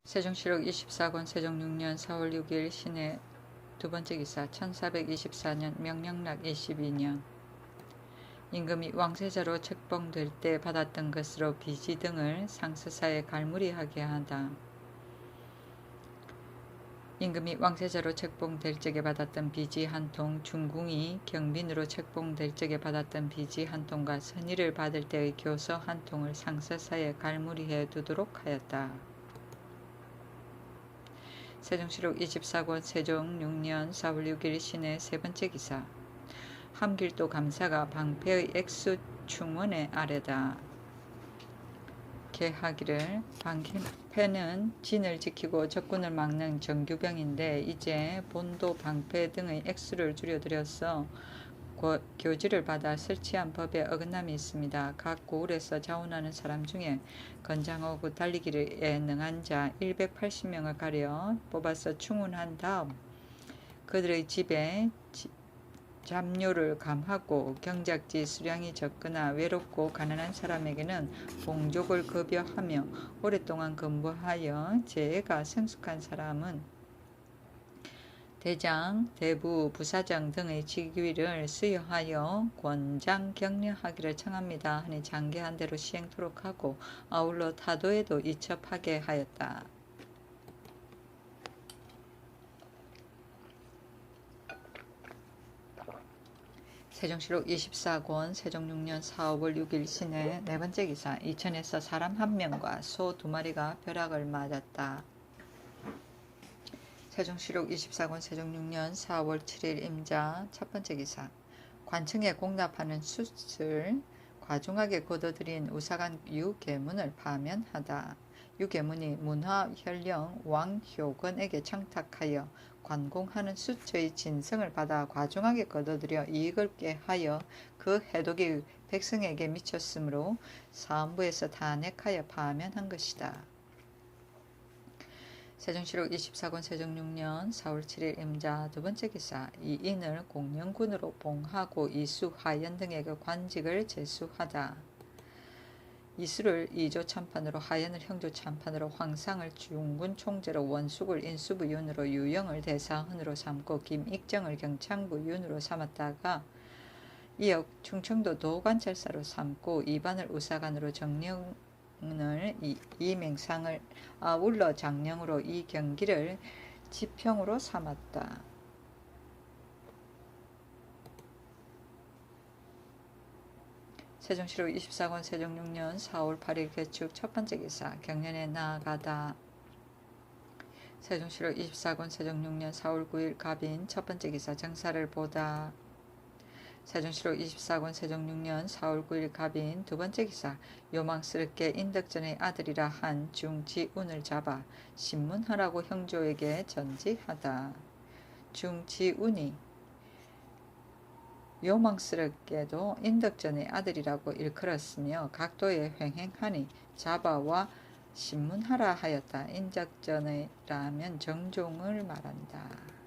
세종시록 24권 세종 6년 4월 6일 신해 두 번째 기사 1424년 명령락 22년 임금이 왕세자로 책봉될 때 받았던 것으로 비지 등을 상서사에 갈무리하게 하다. 임금이 왕세자로 책봉될 적에 받았던 비지 한 통, 중궁이 경빈으로 책봉될 적에 받았던 비지 한 통과 선의를 받을 때의 교서 한 통을 상서사에 갈무리해 두도록 하였다. 세종시록 24권 세종 6년 4월 6일 신해 세 번째 기사 함길도 감사가 방패의 액수 충원에 아뢰다. 개하기를 방패는 진을 지키고 적군을 막는 정규병인데 이제 본도 방패 등의 액수를 줄여들여서 교지를 받아 설치한 법에 어긋남이 있습니다. 각 고을에서 자원하는 사람 중에 건장하고 달리기에 능한 자 180명을 가려 뽑아서 충원한 다음 그들의 집에 잡료를 감하고 경작지 수량이 적거나 외롭고 가난한 사람에게는 봉족을 급여하며 오랫동안 근무하여 재해가 성숙한 사람은 대장, 대부, 부사장 등의 직위를 수여하여 권장 격려하기를 청합니다. 하니 장계한 대로 시행토록 하고 아울러 타도에도 이첩하게 하였다. 세종시록 24권 세종 6년 4월 6일 신해 네 번째 기사 이천에서 사람 한 명과 소 두 마리가 벼락을 맞았다. 세종시록 24권 세종 6년 4월 7일 임자 첫 번째 기사 관청에 공납하는 숯을 과중하게 거둬들인 우사간 유계문을 파면하다. 유계문이 문화현령 왕효건에게 청탁하여 관공하는 숫의 진성을 받아 과중하게 거둬들여 이익을 꾀하여 그 해독이 백성에게 미쳤으므로 사헌부에서 탄핵하여 파면한 것이다. 세종시록 24권 세종 6년 4월 7일 임자 두 번째 기사 이인을 공영군으로 봉하고 이수 하연 등에게 관직을 제수하다. 이수를 이조 참판으로 하연을 형조 참판으로 황상을 중군 총재로 원숙을 인수부윤으로 유영을 대사헌으로 삼고 김익정을 경창부윤으로 삼았다가 이어 충청도 도관찰사로 삼고 이반을 우사관으로 정령 을 이맹상을 아울러 장령으로 이 경기를 지평으로 삼았다. 세종시록 24권 세종 6년 4월 8일 개축 첫 번째 기사 경연에 나아가다. 세종시록 24권 세종 6년 4월 9일 갑인 첫 번째 기사 정사를 보다. 세종시록 24권 세종 6년 4월 9일 갑인 두 번째 기사 요망스럽게 인덕전의 아들이라 한 중지운을 잡아 신문하라고 형조에게 전지하다. 중지운이 요망스럽게도 인덕전의 아들이라고 일컬었으며 각도에 횡행하니 잡아와 신문하라 하였다. 인덕전이라면 정종을 말한다.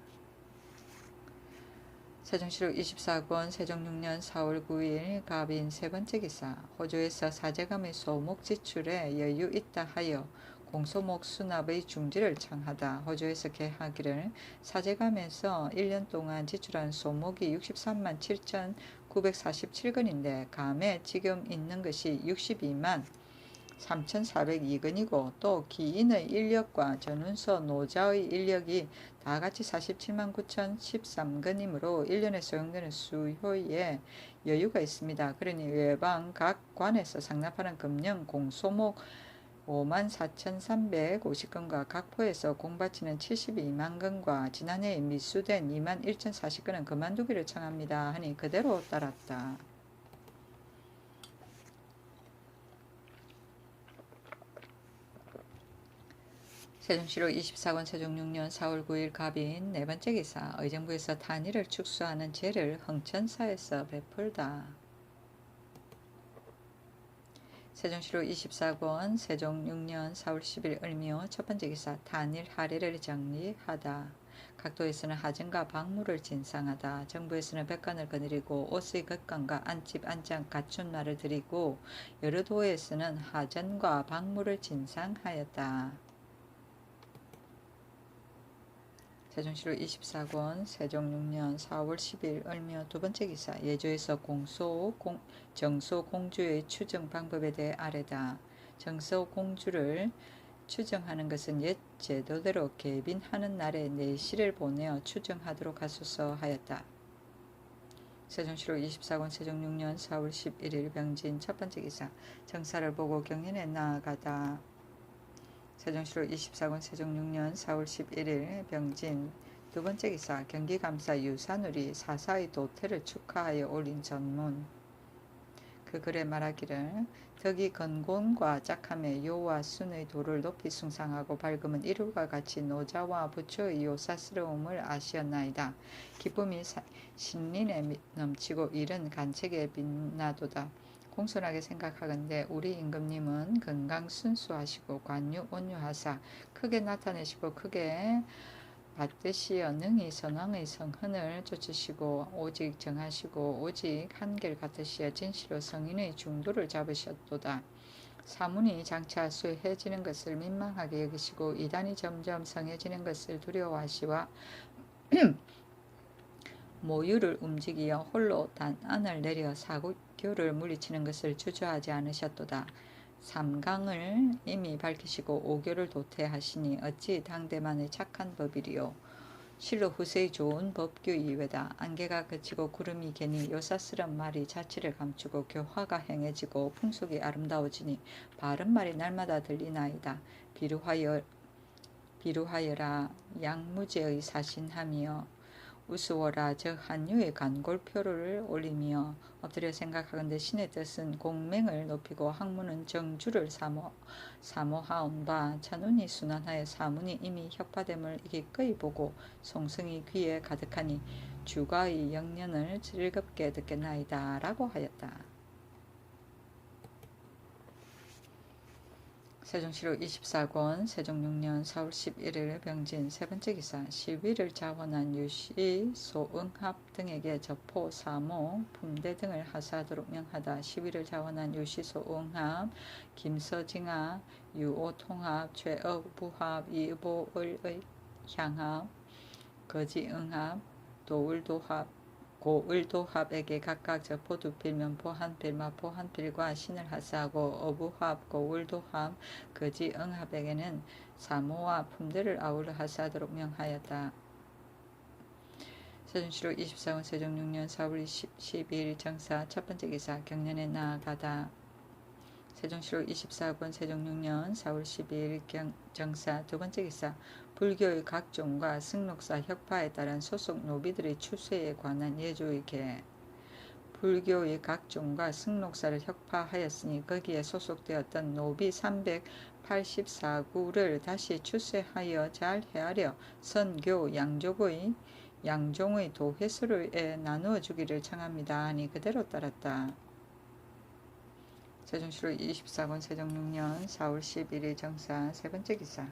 세종시록 24권 세종 6년 4월 9일 갑인 세 번째 기사 호조에서 사제감의 소목 지출에 여유 있다 하여 공소목 수납의 중지를 청하다. 호조에서 개하기를 사제감에서 1년 동안 지출한 소목이 63만 7,947건인데 감에 지금 있는 것이 62만 3,402건이고 또 기인의 인력과 전운서 노자의 인력이 다같이 47만 9,013건이므로 1년에 소용되는 수효에 여유가 있습니다. 그러니 외방 각 관에서 상납하는 금령 공소목 54,350건과 각포에서 공바치는 72만 건과 지난해에 미수된 2만 1,040건은 그만두기를 청합니다. 하니 그대로 따랐다. 세종시록 24권 세종 6년 4월 9일 갑인 네 번째 기사 의정부에서 단위를 축소하는 제를 흥천사에서 베풀다. 세종시록 24권 세종 6년 4월 10일 을묘 첫 번째 기사 단일 하례를 정리하다. 각도에서는 하전과 박무를 진상하다. 정부에서는 백관을 거느리고 옷의 겉감과 안집 안장 갖춘 말을 드리고 여러 도에서는 하전과 박무를 진상하였다. 세종시로 24권 세종 6년 4월 10일 을묘 두 번째 기사. 예조에서 정소 공주의 추정 방법에 대해 아래다. 정소 공주를 추정하는 것은 옛 제도대로 개빈하는 날에 내시를 보내어 추정하도록 하소서 하였다. 세종시로 24권 세종 6년 4월 11일 병진 첫 번째 기사. 정사를 보고 경연에 나아가다. 세종시로 24권 세종 6년 4월 11일 병진 두 번째 기사. 경기감사 유산울이 사사의 도태를 축하하여 올린 전문. 그 글에 말하기를 덕이 건곤과 짝함에 요와 순의 도를 높이 숭상하고 밝음은 이루와 같이 노자와 부처의 요사스러움을 아시었나이다. 기쁨이 신린에 넘치고 일은 간책에 빛나도다. 공손하게 생각하건대 우리 임금님은 건강 순수하시고 관유 온유하사 크게 나타내시고 크게 받드시어 능히 선왕의 성흔을 쫓으시고 오직 정하시고 오직 한결 같으시어 진실로 성인의 중도를 잡으셨도다. 사문이 장차 쇠해지는 것을 민망하게 여기시고 이단이 점점 성해지는 것을 두려워하시와 모유를 움직이어 홀로 단안을 내려 사교를 물리치는 것을 주저하지 않으셨도다. 삼강을 이미 밝히시고 오교를 도태하시니 어찌 당대만의 착한 법이리요. 실로 후세의 좋은 법규 이외다. 안개가 그치고 구름이 개니 요사스런 말이 자취를 감추고 교화가 행해지고 풍속이 아름다워지니 바른 말이 날마다 들리나이다. 비루하여라 양무제의 사신함이여 우스워라 저 한유의 간골표를 올리며 엎드려 생각하건대 신의 뜻은 공맹을 높이고 학문은 정주를 사모하온 바 천운이 순환하여 사문이 이미 혁파됨을 기꺼이 보고 송승이 귀에 가득하니 주가의 영년을 즐겁게 듣겠나이다 라고 하였다. 세종시로 24권 세종 6년 4월 11일 병진 세 번째 기사. 시위를 자원한 유시 소응합 등에게 저포 사모 품대 등을 하사하도록 명하다. 시위를 자원한 유시 소응합 김서징합 유오통합 최어부합 이보을의 향합 거지응합 도울도합 고을도합에게 각각 저포 두 필, 면포 한 필, 마포 한 필과 신을 하사하고 어부합, 고을도합, 거지응합에게는 사모와 품대를 아울러 하사하도록 명하였다. 세종시로 24권 세종 6년 4월 12일 정사 첫 번째 기사. 경연에 나아가다. 세종시로 24권 세종 6년 4월 12일 정사 두 번째 기사. 불교의 각종과 승록사 혁파에 따른 소속 노비들의 추세에 관한 예조의 계. 불교의 각종과 승록사를 혁파하였으니 거기에 소속되었던 노비 384구를 다시 추세하여 잘 헤아려 선교 양종의 도회수에 나누어 주기를 청합니다 하니 그대로 따랐다. 세종시로 24권 세종 6년 4월 11일 정사 세 번째 기사.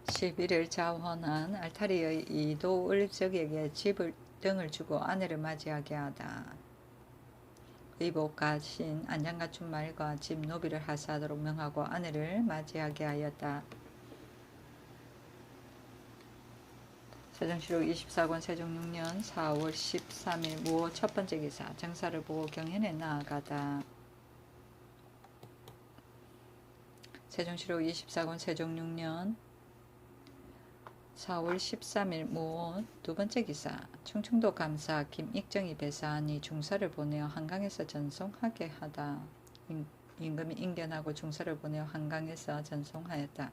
시비를 자원한 알타리의 이도을적에게 집을 등을 주고 아내를 맞이하게 하다. 의복 가신 안장갖춘 말과 집 노비를 하사하도록 명하고 아내를 맞이하게 하였다. 세종시로 24권 세종 6년 4월 13일 무호 첫 번째 기사. 정사를 보고 경연에 나아가다. 세종시로 24권 세종 6년 4월 13일 무호 두 번째 기사. 충청도 감사 김익정이 배사하니 중사를 보내어 한강에서 전송하게 하다. 임금이 인견하고 중사를 보내어 한강에서 전송하였다.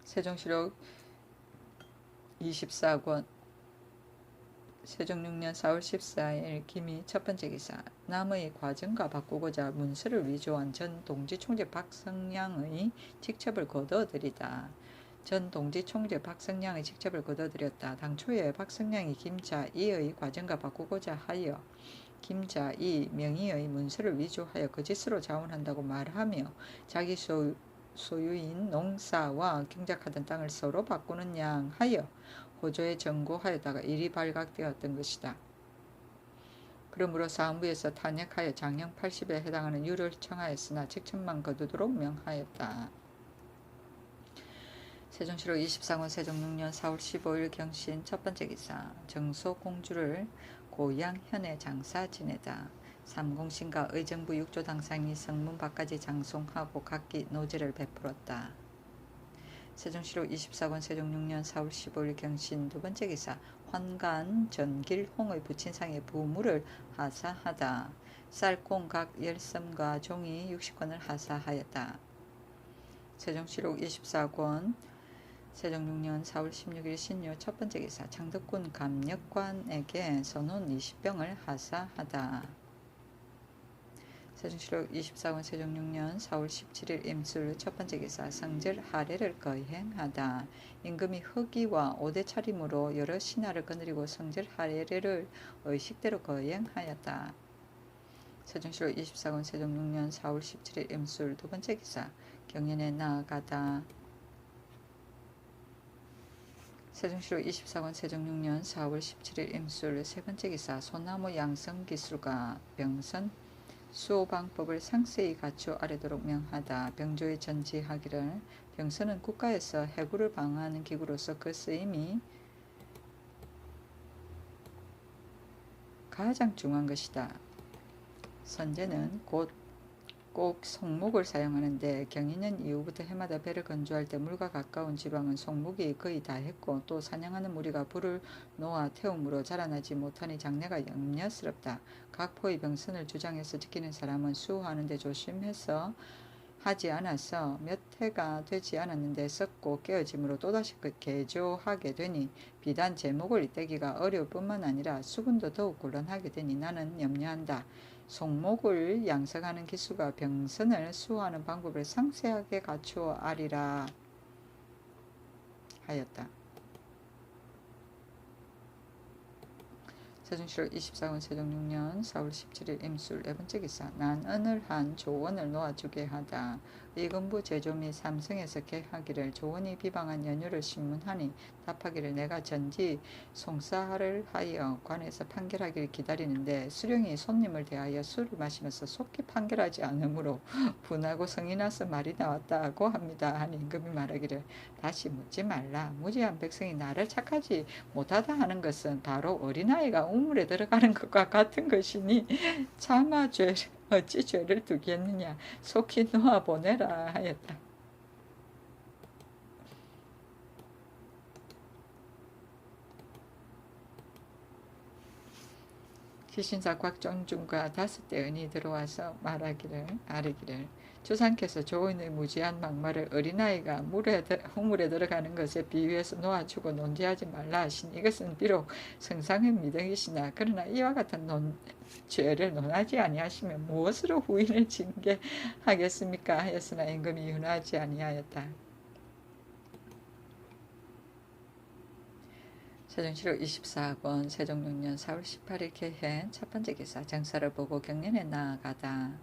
세종시록 24권 세종 6년 4월 14일 김희 첫 번째 기사. 남의 과정과 바꾸고자 문서를 위조한 전 동지 총재 박성량의 직첩을 거둬들이다. 전 동지 총재 박성량의 직첩을 거둬들였다. 당초에 박성량이 김자이의 과정과 바꾸고자 하여 김자이 명의의 문서를 위조하여 거짓으로 자원한다고 말하며 자기 소유인 농사와 경작하던 땅을 서로 바꾸는 양 하여 호조에 전고하였다가 일이 발각되었던 것이다. 그러므로 사헌부에서 탄핵하여 장형 80에 해당하는 유를 청하였으나 책천만 거두도록 명하였다. 세종시로 24권 세종 6년 4월 15일 경신 첫 번째 기사. 정소공주를 고향 현에 장사 지내다. 삼공신과 의정부 육조 당상이 성문 밖까지 장송하고 각기 노제를 베풀었다. 세종시로 24권 세종 6년 4월 15일 경신 두 번째 기사. 환관 전길홍의 부친상의 부물을 하사하다. 쌀콩 각 10섬과 종이 60권을 하사하였다. 세종시록 24권 세종 6년 4월 16일 신유 첫 번째 기사. 창덕군 감력관에게 선원 20병을 하사하다. 세종시록 24권 세종 6년 4월 17일 임술 첫 번째 기사. 성절 하례를 거행하다. 임금이 허기와 오대 차림으로 여러 신하를 거느리고 성절 하례를 의식대로 거행하였다. 세종시록 24권 세종 6년 4월 17일 임술 두 번째 기사. 경연에 나아가다. 세종시록 24권 세종 6년 4월 17일 임술 세 번째 기사. 소나무 양성 기술과 병선 수호방법을 상세히 갖추어 아래도록 명하다. 병조에 전지하기를. 병선은 국가에서 해구를 방어하는 기구로서 그 쓰임이 가장 중요한 것이다. 선제는 곧 꼭 송목을 사용하는데 경인년 이후부터 해마다 배를 건조할 때 물과 가까운 지방은 송목이 거의 다 했고 또 사냥하는 무리가 불을 놓아 태움으로 자라나지 못하니 장래가 염려스럽다. 각 포의 병선을 주장해서 지키는 사람은 수호하는 데 조심해서 하지 않아서 몇 해가 되지 않았는데 썩고 깨어짐으로 또다시 개조하게 되니 비단 제목을 떼기가 어려울 뿐만 아니라 수군도 더욱 곤란하게 되니 나는 염려한다. 송목을 양성하는 기수가 병선을 수호하는 방법을 상세하게 갖추어 아리라 하였다. 세종시록 24권 세종 6년 4월 17일 임술 네 번째 기사. 난언을 한 조원을 놓아주게 하다. 의금부 제조 및 삼성에서 개하기를. 조원이 비방한 연유를 신문하니 답하기를 내가 전지 송사를 하여 관에서 판결하기를 기다리는데 수령이 손님을 대하여 술을 마시면서 속히 판결하지 않으므로 분하고 성이 나서 말이 나왔다고 합니다. 하니 임금이 말하기를 다시 묻지 말라. 무지한 백성이 나를 착하지 못하다 하는 것은 바로 어린아이가 우물에 들어가는 것과 같은 것이니 차마 어찌 죄를 두겠느냐. 속히 놓아보내라 하였다. 기신사 곽정중과 5대 은이 들어와서 아뢰기를 주상께서 조은의 무지한 막말을 어린아이가 우물에 들어가는 것에 비유해서 놓아주고 논지하지 말라 하시니 이것은 비록 성상의 미덕이시나 그러나 이와 같은 죄를 논하지 아니하시면 무엇으로 후인을 징계하겠습니까 하였으나 임금이 윤하지 아니하였다. 세종시록 24권 세종 6년 4월 18일 개해 첫 번째 기사. 정사를 보고 경연에 나아가다.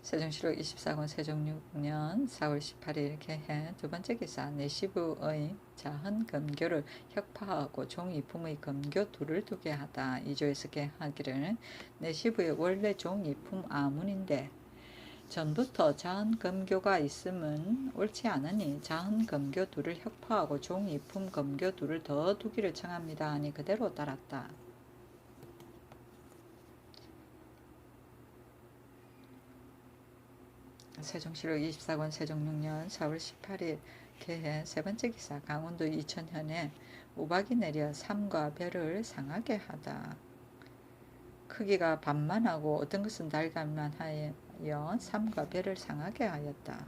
세종시록 24권 세종 6년 4월 18일 개해 두 번째 기사. 내시부의 자헌 검교를 혁파하고 종이품의 검교 둘을 두게 하다. 이조에서 개하기를 내시부의 원래 종이품 아문인데 전부터 자헌검교가 있음은 옳지 않으니 자헌검교 둘을 혁파하고 종이품 검교 둘을 더 두기를 청합니다 하니 그대로 따랐다. 세종시록 24권 세종 6년 4월 18일 개해 세 번째 기사. 강원도 이천현에 우박이 내려 삼과 배를 상하게 하다. 크기가 반만하고 어떤 것은 달걀만 하여 삼과 배를 상하게 하였다.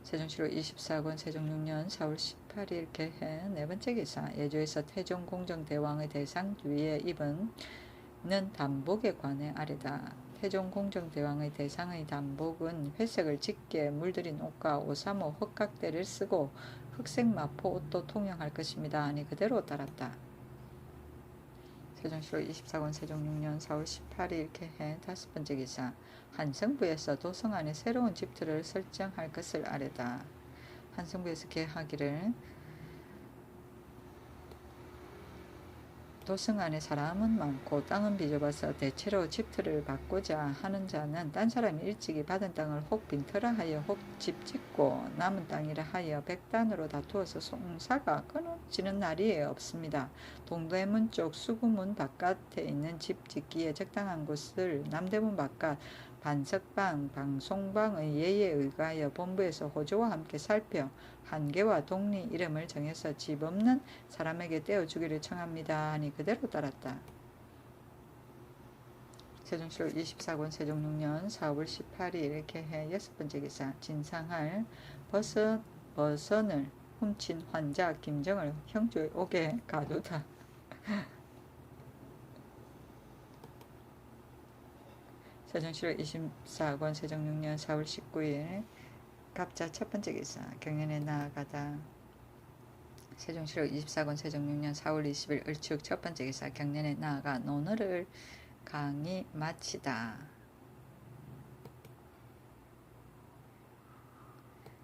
세종시록 24권 세종 6년 4월 18일 개해 네 번째 기사. 예조에서 태종공정대왕의 대상 뒤에 입은 단복에 관해 아래다. 태종공정대왕의 대상의 단복은 회색을 짙게 물들인 옷과 오사모 헛각대를 쓰고 흑색 마포 옷도 통용할 것입니다 하니 그대로 따랐다. 세종시록 24권 세종 6년 4월 18일 개해 다섯 번째 기사. 한성부에서 도성 안에 새로운 집터를 설정할 것을 아뢰다. 한성부에서 개하기를 도성 안에 사람은 많고 땅은 비좁아서 대체로 집터를 받고자 하는 자는 딴 사람이 일찍이 받은 땅을 혹 빈터라 하여 혹 집 짓고 남은 땅이라 하여 백단으로 다투어서 송사가 끊어지는 날이 없습니다. 동대문 쪽 수구문 바깥에 있는 집 짓기에 적당한 곳을 남대문 바깥 반석방, 방송방의 예에 의하여 본부에서 호조와 함께 살펴 한계와 동리 이름을 정해서 집 없는 사람에게 떼어주기를 청합니다 하니 그대로 따랐다. 세종시로 24권 세종 6년 4월 18일 개해 6번째 기사 진상할 버선을 훔친 환자 김정을 형조에 오게 가두다. 세종시로 24권 세종 6년 4월 19일 갑자 첫번째 기사 경연에 나아가다. 세종시로 24권 세종 6년 4월 20일 을축 첫번째 기사 경연에 나아가 논어를 강의 마치다.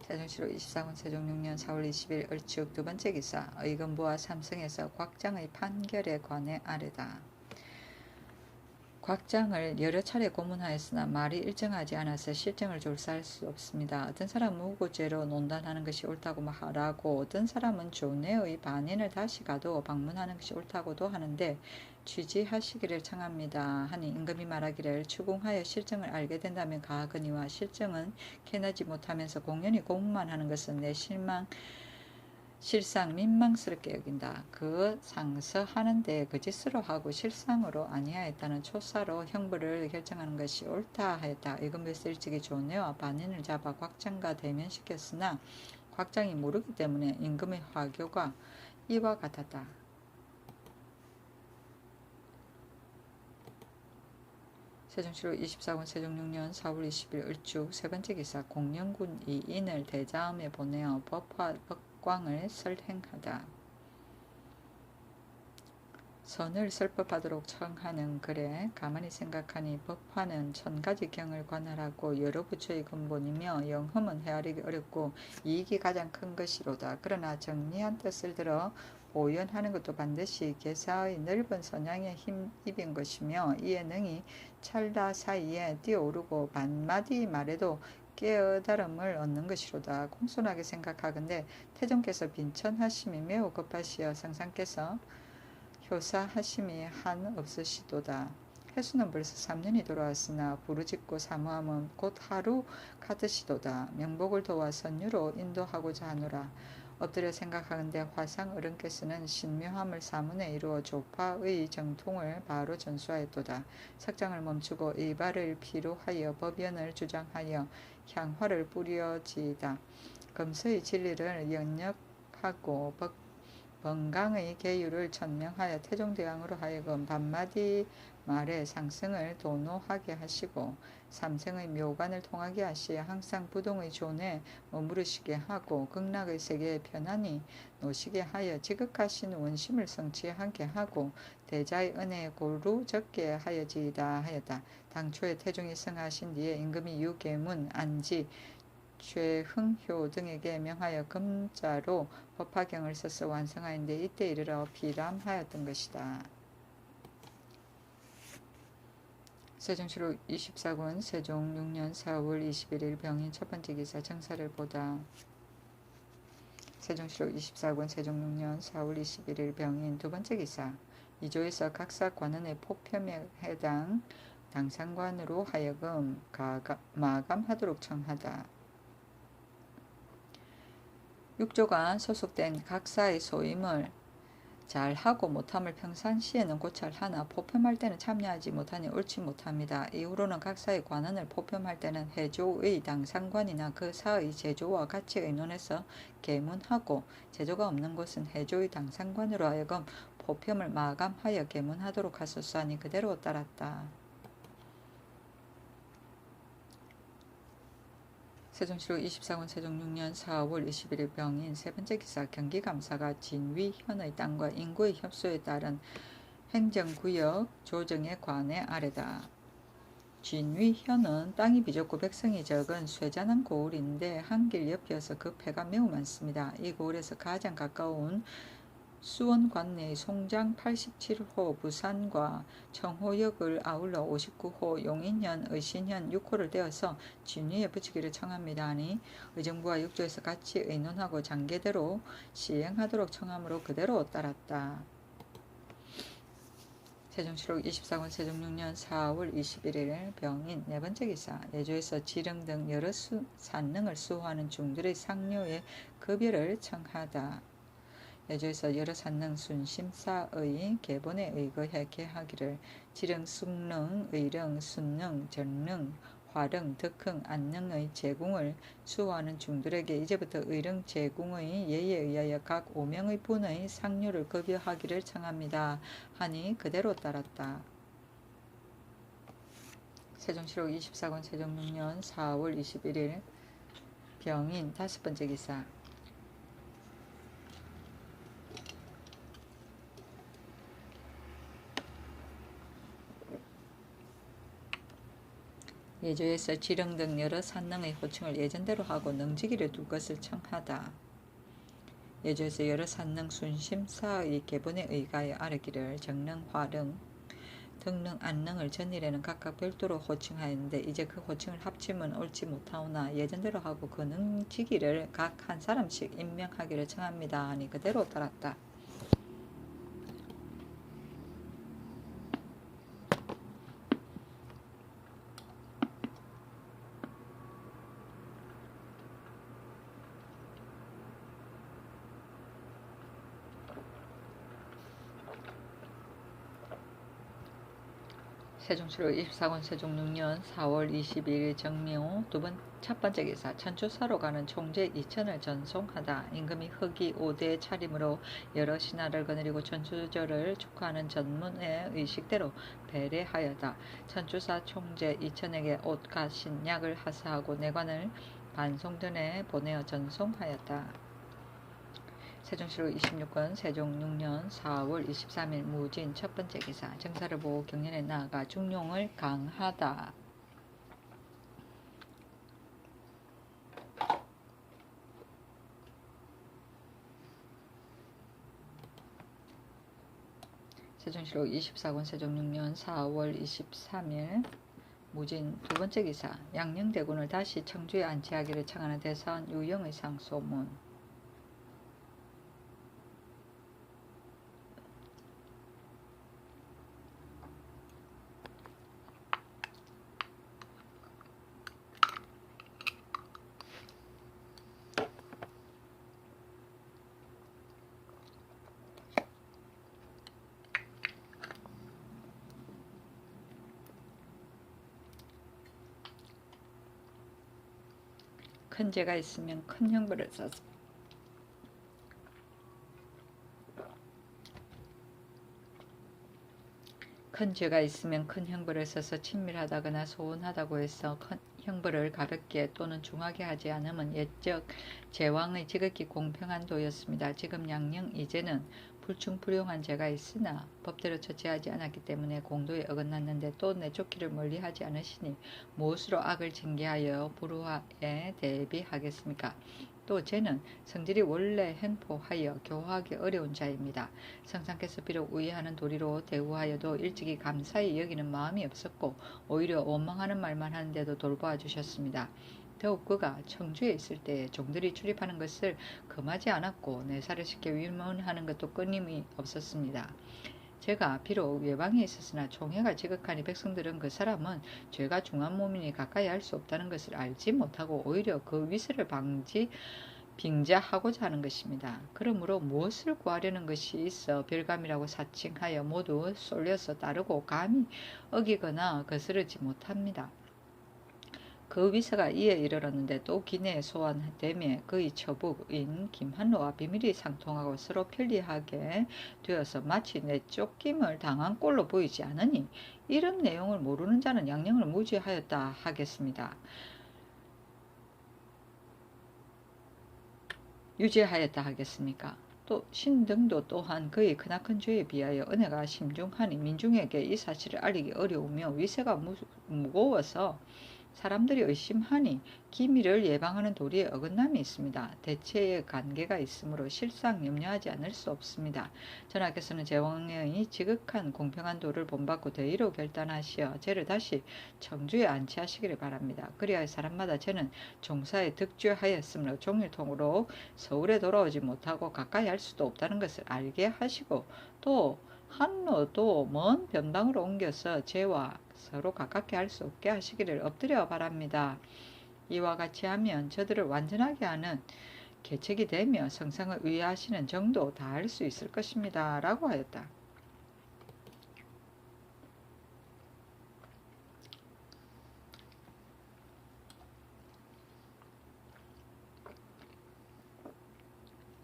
세종시로 24권 세종 6년 4월 20일 을축 두번째 기사 의금부와 삼성에서 곽장의 판결에 관해 아뢰다. 곽장을 여러 차례 고문하였으나 말이 일정하지 않아서 실정을 졸사할 수 없습니다. 어떤 사람은 무고죄로 논단하는 것이 옳다고 말하고 어떤 사람은 조내의 반인을 다시 가도 방문하는 것이 옳다고도 하는데 취지하시기를 청합니다 하니 임금이 말하기를 추궁하여 실정을 알게 된다면 가하거니와 실정은 캐나지 못하면서 공연히 고문만 하는 것은 내 실상 민망스럽게 여긴다. 그 상서하는데 거짓으로 하고 실상으로 아니하였다는 초사로 형벌을 결정하는 것이 옳다 하였다. 의금부에서 일찍이 조내와 반인을 잡아 곽장과 대면시켰으나 곽장이 모르기 때문에 임금의 화교가 이와 같았다. 세종시로 24권 세종 6년 4월 20일 을축 세번째 기사 공령군 이인을 대자음에 보내어 법광을 설행하다. 선을 설법하도록 청하는 글에 가만히 생각하니 법화는 1000가지 경을 관할하고 여러 부처의 근본이며 영험은 헤아리기 어렵고 이익이 가장 큰 것이로다. 그러나 정리한 뜻을 들어 보연하는 것도 반드시 개사의 넓은 선양에 힘입은 것이며 이에 능히 찰나 사이에 뛰어오르고 반마디 말에도 깨어다름을 얻는 것이로다. 공손하게 생각하건대 태종께서 빈천하심이 매우 급하시어 성상께서 효사하심이 한 없으시도다. 해수는 벌써 3년이 돌아왔으나 부르짖고 사모함은 곧 하루 가듯이도다. 명복을 도와 선유로 인도하고자 하노라. 엎드려 생각하건대 화상 어른께서는 신묘함을 사문에 이루어 조파의 정통을 바로 전수하였도다. 석장을 멈추고 의발을 피로하여 법연을 주장하여 향화를 뿌려지이다. 검서의 진리를 영역하고 번강의 계율을 천명하여 태종대왕으로 하여금 반마디 말에 상승을 도노하게 하시고 삼생의 묘관을 통하게 하시어 항상 부동의 존에 머무르시게 하고 극락의 세계에 편안히 노시게 하여 지극하신 원심을 성취하게 하고 대자의 은혜에 고루 적게 하여지이다 하였다. 당초에 태종이 성하신 뒤에 임금이 유계문, 안지, 최흥효 등에게 명하여 금자로 법화경을 써서 완성하였는데 이때 이르러 비람하였던 것이다. 세종시로 24권 세종 6년 4월 21일 병인 첫번째 기사 정사를 보다. 세종시로 24권 세종 6년 4월 21일 병인 두번째 기사 이조에서 각사 관원의 포편에 해당 당상관으로 하여금 마감하도록 청하다. 육조가 소속된 각사의 소임을 잘하고 못함을 평상시에는 고찰하나 포편할 때는 참여하지 못하니 옳지 못합니다. 이후로는 각사의 관원을 포편할 때는 해조의 당상관이나 그 사의 제조와 같이 의논해서 계문하고 제조가 없는 곳은 해조의 당상관으로 하여금 포편을 마감하여 계문하도록 하소서 하니 그대로 따랐다. 세종시로 24권 세종 6년 4월 21일 병인 세번째 기사 경기감사가 진위현의 땅과 인구의 협소에 따른 행정구역 조정에 관해 아뢰다. 진위현은 땅이 비좁고 백성이 적은 쇠잔한 고을인데 한길 옆이어서 그 폐가 매우 많습니다. 이 고을에서 가장 가까운 수원 관내 송장 87호 부산과 청호역을 아울러 59호 용인현 의신현 6호를 떼어서 진위에 붙이기를 청합니다 하니 의정부와 육조에서 같이 의논하고 장계대로 시행하도록 청함으로 그대로 따랐다. 세종시록 24권 세종 6년 4월 21일 병인 네 번째 기사 예조에서 지령 등 여러 산능을 수호하는 중들의 상료의 급여를 청하다. 예조에서 여러 산능 순심사의 계본에 의거해 개하기를 지령 숙능, 의령, 순능, 전능, 화령, 덕흥, 안능의 제궁을 수호하는 중들에게 이제부터 의령 제궁의 예에 의하여 각 5명의 분의 상료를 급여하기를 청합니다 하니 그대로 따랐다. 세종시록 24권 세종 6년 4월 21일 병인 다섯 번째 기사 예조에서 지령 등 여러 산능의 호칭을 예전대로 하고 능지기를 둘 것을 청하다. 예조에서 여러 산능 순심사의 계본에 의하여 아뢰기를 정능, 화령, 덕능, 안능을 전일에는 각각 별도로 호칭하였는데 이제 그 호칭을 합치면 옳지 못하오나 예전대로 하고 그 능지기를 각 한 사람씩 임명하기를 청합니다 하니 그대로 따랐다. 세종시록 24권 세종 6년 4월 22일 정묘 첫 번째 기사 천주사로 가는 총재 2천을 전송하다. 임금이 흑이 5대 차림으로 여러 신하를 거느리고 천주절을 축하하는 전문의 의식대로 배례하여다. 천주사 총재 2천에게 옷과 신약을 하사하고 내관을 반송전에 보내어 전송하였다. 세종시록 26권 세종 6년 4월 23일 무진 첫 번째 기사 정사를 보고 경연에 나아가 중용을 강하다. 세종시록 24권 세종 6년 4월 23일 무진 두 번째 기사 양녕대군을 다시 청주에 안치하기를 청하는 대사원 유영의 상소문. 큰 죄가 있으면 큰 형벌을 써서 큰 죄가 있으면 큰 형벌을 써서 친밀하다거나 소원하다고 해서 큰 형벌을 가볍게 또는 중하게 하지 않으면 옛적 제왕의 지극히 공평한 도였습니다. 지금 양령 이제는 불충불용한 죄가 있으나 법대로 처치하지 않았기 때문에 공도에 어긋났는데 또 내쫓기를 멀리하지 않으시니 무엇으로 악을 징계하여 불우에 대비하겠습니까? 또 쟤는 성질이 원래 횡포하여 교화하기 어려운 자입니다. 성상께서 비록 우애하는 도리로 대우하여도 일찍이 감사히 여기는 마음이 없었고 오히려 원망하는 말만 하는데도 돌보아 주셨습니다. 더욱 그가 청주에 있을 때 종들이 출입하는 것을 금하지 않았고 내사를 시켜 위문하는 것도 끊임이 없었습니다. 제가 비록 외방에 있었으나 총애가 지극하니 백성들은 그 사람은 죄가 중한 몸이니 가까이 할 수 없다는 것을 알지 못하고 오히려 그 위세를 빙자하고자 하는 것입니다. 그러므로 무엇을 구하려는 것이 있어 별감이라고 사칭하여 모두 쏠려서 따르고 감히 어기거나 거스르지 못합니다. 그 위세가 이에 이르렀는데 또 기내에 소환되며 그의 처부인 김한로와 비밀이 상통하고 서로 편리하게 되어서 마치 내쫓김을 당한 꼴로 보이지 않으니 이런 내용을 모르는 자는 양령을 무죄하였다 하겠습니다. 유죄하였다 하겠습니까? 또 신등도 또한 그의 크나큰 죄에 비하여 은혜가 심중하니 민중에게 이 사실을 알리기 어려우며 위세가 무거워서 사람들이 의심하니 기밀을 예방하는 도리에 어긋남이 있습니다. 대체의 관계가 있으므로 실상 염려하지 않을 수 없습니다. 전하께서는 제왕의 지극한 공평한 도를 본받고 대의로 결단하시어 제를 다시 청주에 안치하시기를 바랍니다. 그리하여 사람마다 제는 종사에 득주하였으므로 종일통으로 서울에 돌아오지 못하고 가까이 할 수도 없다는 것을 알게 하시고 또 한로도 먼 변방으로 옮겨서 제와 서로 가깝게 할 수 없게 하시기를 엎드려 바랍니다. 이와 같이 하면 저들을 완전하게 하는 계책이 되며 성상을 위하시는 정도 다할 수 있을 것입니다. 라고 하였다.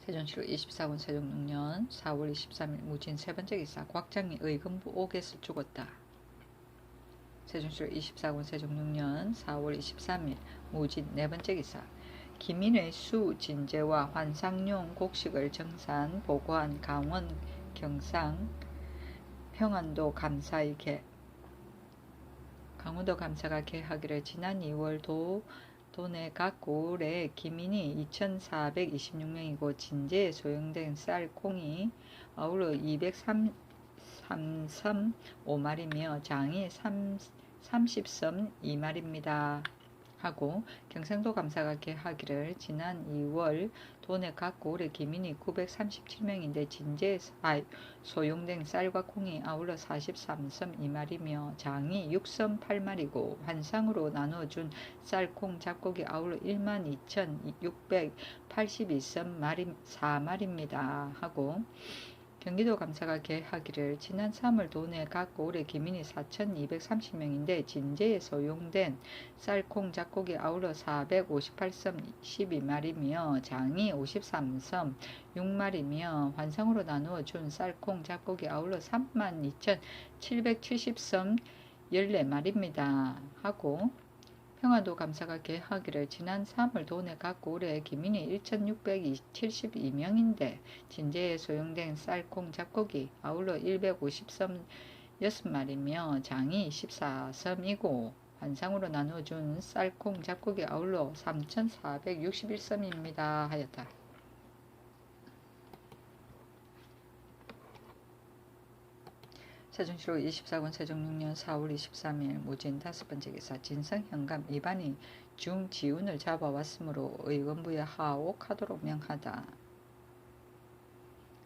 세종시로 24권 세종 6년 4월 23일 무진 세 번째 기사 곽장이 의금부 옥에서 죽었다. 세종시로 24권 세종 6년 4월 23일 무진 네 번째 기사 기민의 수 진제와 환상용 곡식을 정산 보고한 강원 경상 평안도 감사의 강원도 감사가 개하기를 지난 2월 도내 각 고을에 기민이 2,426명이고 진제에 소용된 쌀, 콩이 아울러 233.5마리며 장이 30섬 2마리입니다. 하고 경상도 감사가 개하기를 지난 2월 도내 각 고을의 기민이 937명인데 진제에 소용된 쌀과 콩이 아울러 43섬 2마리며 장이 6섬 8마리고 환상으로 나누어준 쌀, 콩, 잡곡이 아울러 12,682섬 4마리입니다. 하고 경기도 감사가 개하기를 지난 3월 도내 각 고을의 기민이 4,230명인데 진제에 소용된 쌀, 콩, 잡곡이 아울러 458섬 12마리며 장이 53섬 6마리며 환상으로 나누어 준 쌀, 콩, 잡곡이 아울러 32,770섬 14마리입니다. 하고 평안도 감사가 개하기를 지난 3월 도내 각 고을의 기민이 1,672명인데 진제에 소용된 쌀, 콩, 잡곡이 아울러 150섬 6마리며 장이 14섬이고 환상으로 나눠준 쌀, 콩, 잡곡이 아울러 3,461섬입니다. 하였다. 세종시로 24권 세종 6년 4월 23일 무진 다섯 번째 기사 진성현감 이반이 중지운을 잡아왔으므로 의건부에 하옥하도록 명하다.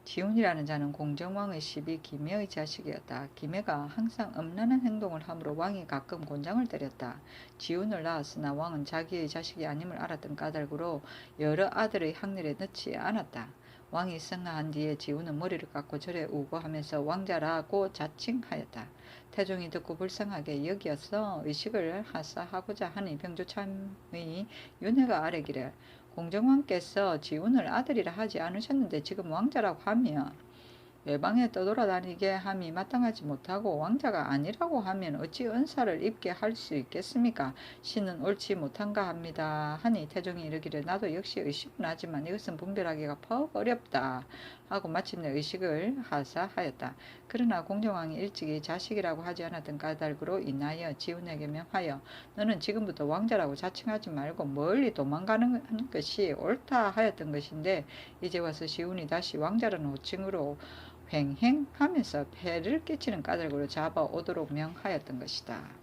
지운이라는 자는 공정왕의 시비 기매의 자식이었다. 기매가 항상 음란한 행동을 함으로 왕이 가끔 곤장을 때렸다. 지운을 낳았으나 왕은 자기의 자식이 아님을 알았던 까닭으로 여러 아들의 학렬에 넣지 않았다. 왕이 승하한 뒤에 지운은 머리를 깎고 절에 우고 하면서 왕자라고 자칭하였다. 태종이 듣고 불쌍하게 여기어서 의식을 하사하고자 하니 병조참의 윤회가 아뢰기를 공정왕께서 지운을 아들이라 하지 않으셨는데 지금 왕자라고 하면 외방에 떠돌아다니게 함이 마땅하지 못하고 왕자가 아니라고 하면 어찌 은사를 입게 할 수 있겠습니까? 신은 옳지 못한가 합니다. 하니 태종이 이르기를 나도 역시 의식은 하지만 이것은 분별하기가 퍽 어렵다 하고 마침내 의식을 하사하였다. 그러나 공정왕이 일찍이 자식이라고 하지 않았던 까닭으로 인하여 지운에게 명하여 너는 지금부터 왕자라고 자칭하지 말고 멀리 도망가는 것이 옳다 하였던 것인데 이제 와서 지운이 다시 왕자라는 호칭으로 횡행하면서 폐를 끼치는 까닭으로 잡아오도록 명하였던 것이다.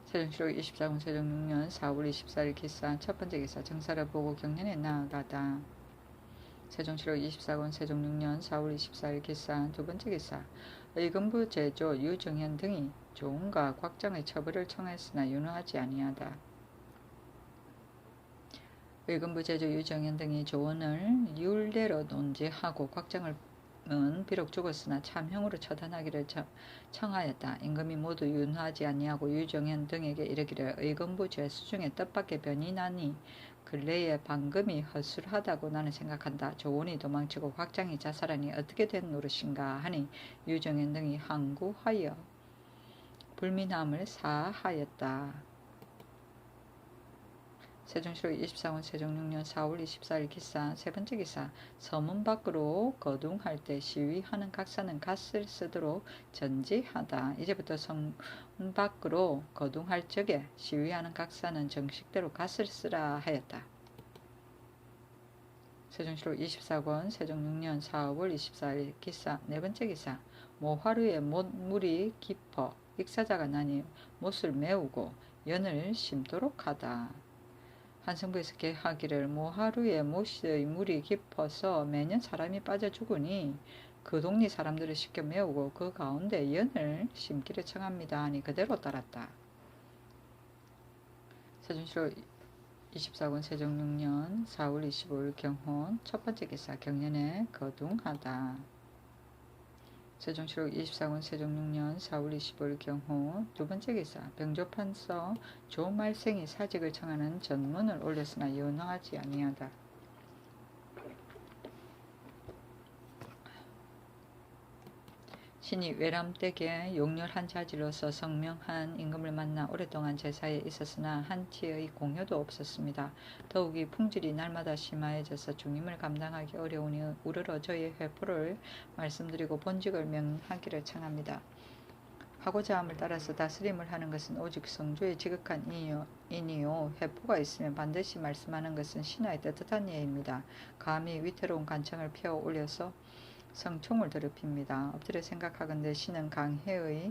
세종시로 24권 세종 6년 4월 24일 기사 첫 번째 기사 정사를 보고 경련에 나아가다. 세종시로 24권 세종 6년 4월 24일 기사 두 번째 기사 의금부 제조 유정현 등이 조은과 곽장의 처벌을 청했으나 윤호하지 아니하다. 의금부 제조 유정현 등이 조언을 율례로 논지하고 곽장을 비록 죽었으나 참형으로 처단하기를 청하였다. 임금이 모두 윤호하지 아니하고 유정현 등에게 이르기를 의금부 죄수 중에 뜻밖의 변이 나니 근래에 방금이 허술하다고 나는 생각한다. 조원이 도망치고 곽장이 자살하니 어떻게 된 노릇인가 하니 유정현 등이 항구하여 불민함을 사하였다. 세종시로 24권 세종 6년 4월 24일 기사. 세 번째 기사. 서문 밖으로 거둥할 때 시위하는 각사는 갓을 쓰도록 전지하다. 이제부터 서문 밖으로 거둥할 적에 시위하는 각사는 정식대로 갓을 쓰라 하였다. 세종시로 24권 세종 6년 4월 24일 기사. 네 번째 기사. 모하루에 못물이 깊어 익사자가 나니 못을 메우고 연을 심도록 하다. 한성부에서 계하기를 모하루에 못의 물이 깊어서 매년 사람이 빠져 죽으니 그 동네 사람들을 시켜 메우고 그 가운데 연을 심기를 청합니다 하니 그대로 따랐다. 세종시로 24권 세종 6년 4월 25일 경혼. 첫 번째 기사. 경년에 거둥하다. 세종시로 24권 세종 6년 4월 25일 경호. 두 번째 기사. 병조판서 조말생이 사직을 청하는 전문을 올렸으나 연호하지 아니하다. 신이 외람댁에 용렬한 자지로서 성명한 임금을 만나 오랫동안 제사에 있었으나 한치의 공효도 없었습니다. 더욱이 풍질이 날마다 심하여져서 중임을 감당하기 어려우니 우러러 저의 회포를 말씀드리고 본직을 명하기를 청합니다. 하고자 함을 따라서 다스림을 하는 것은 오직 성조의 지극한 인이요 회포가 있으면 반드시 말씀하는 것은 신하의 떳떳한 예입니다. 감히 위태로운 간청을 펴 올려서 성총을 더럽힙니다. 엎드려 생각하건대 신은 강해의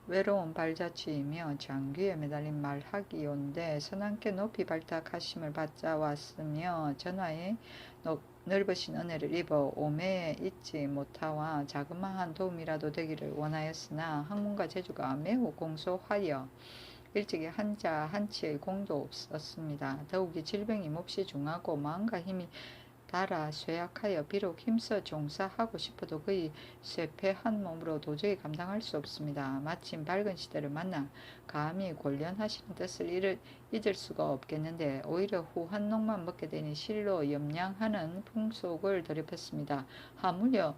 외로운 발자취이며 장귀에 매달린 말하기온데 선함께 높이 발탁하심을 받자 왔으며 전하의 넓으신 은혜를 입어 오매에 잊지 못하와 자그마한 도움이라도 되기를 원하였으나 학문과 재주가 매우 공소하여 일찍이 한자 한치의 공도 없었습니다. 더욱이 질병이 몹시 중하고 마음과 힘이 달아 쇠약하여 비록 힘써 종사하고 싶어도 그의 쇠폐한 몸으로 도저히 감당할 수 없습니다. 마침 밝은 시대를 만나 감히 권련하시는 뜻을 잊을 수가 없겠는데 오히려 후 한몫만 먹게 되니 실로 염량하는 풍속을 더럽혔습니다. 하물며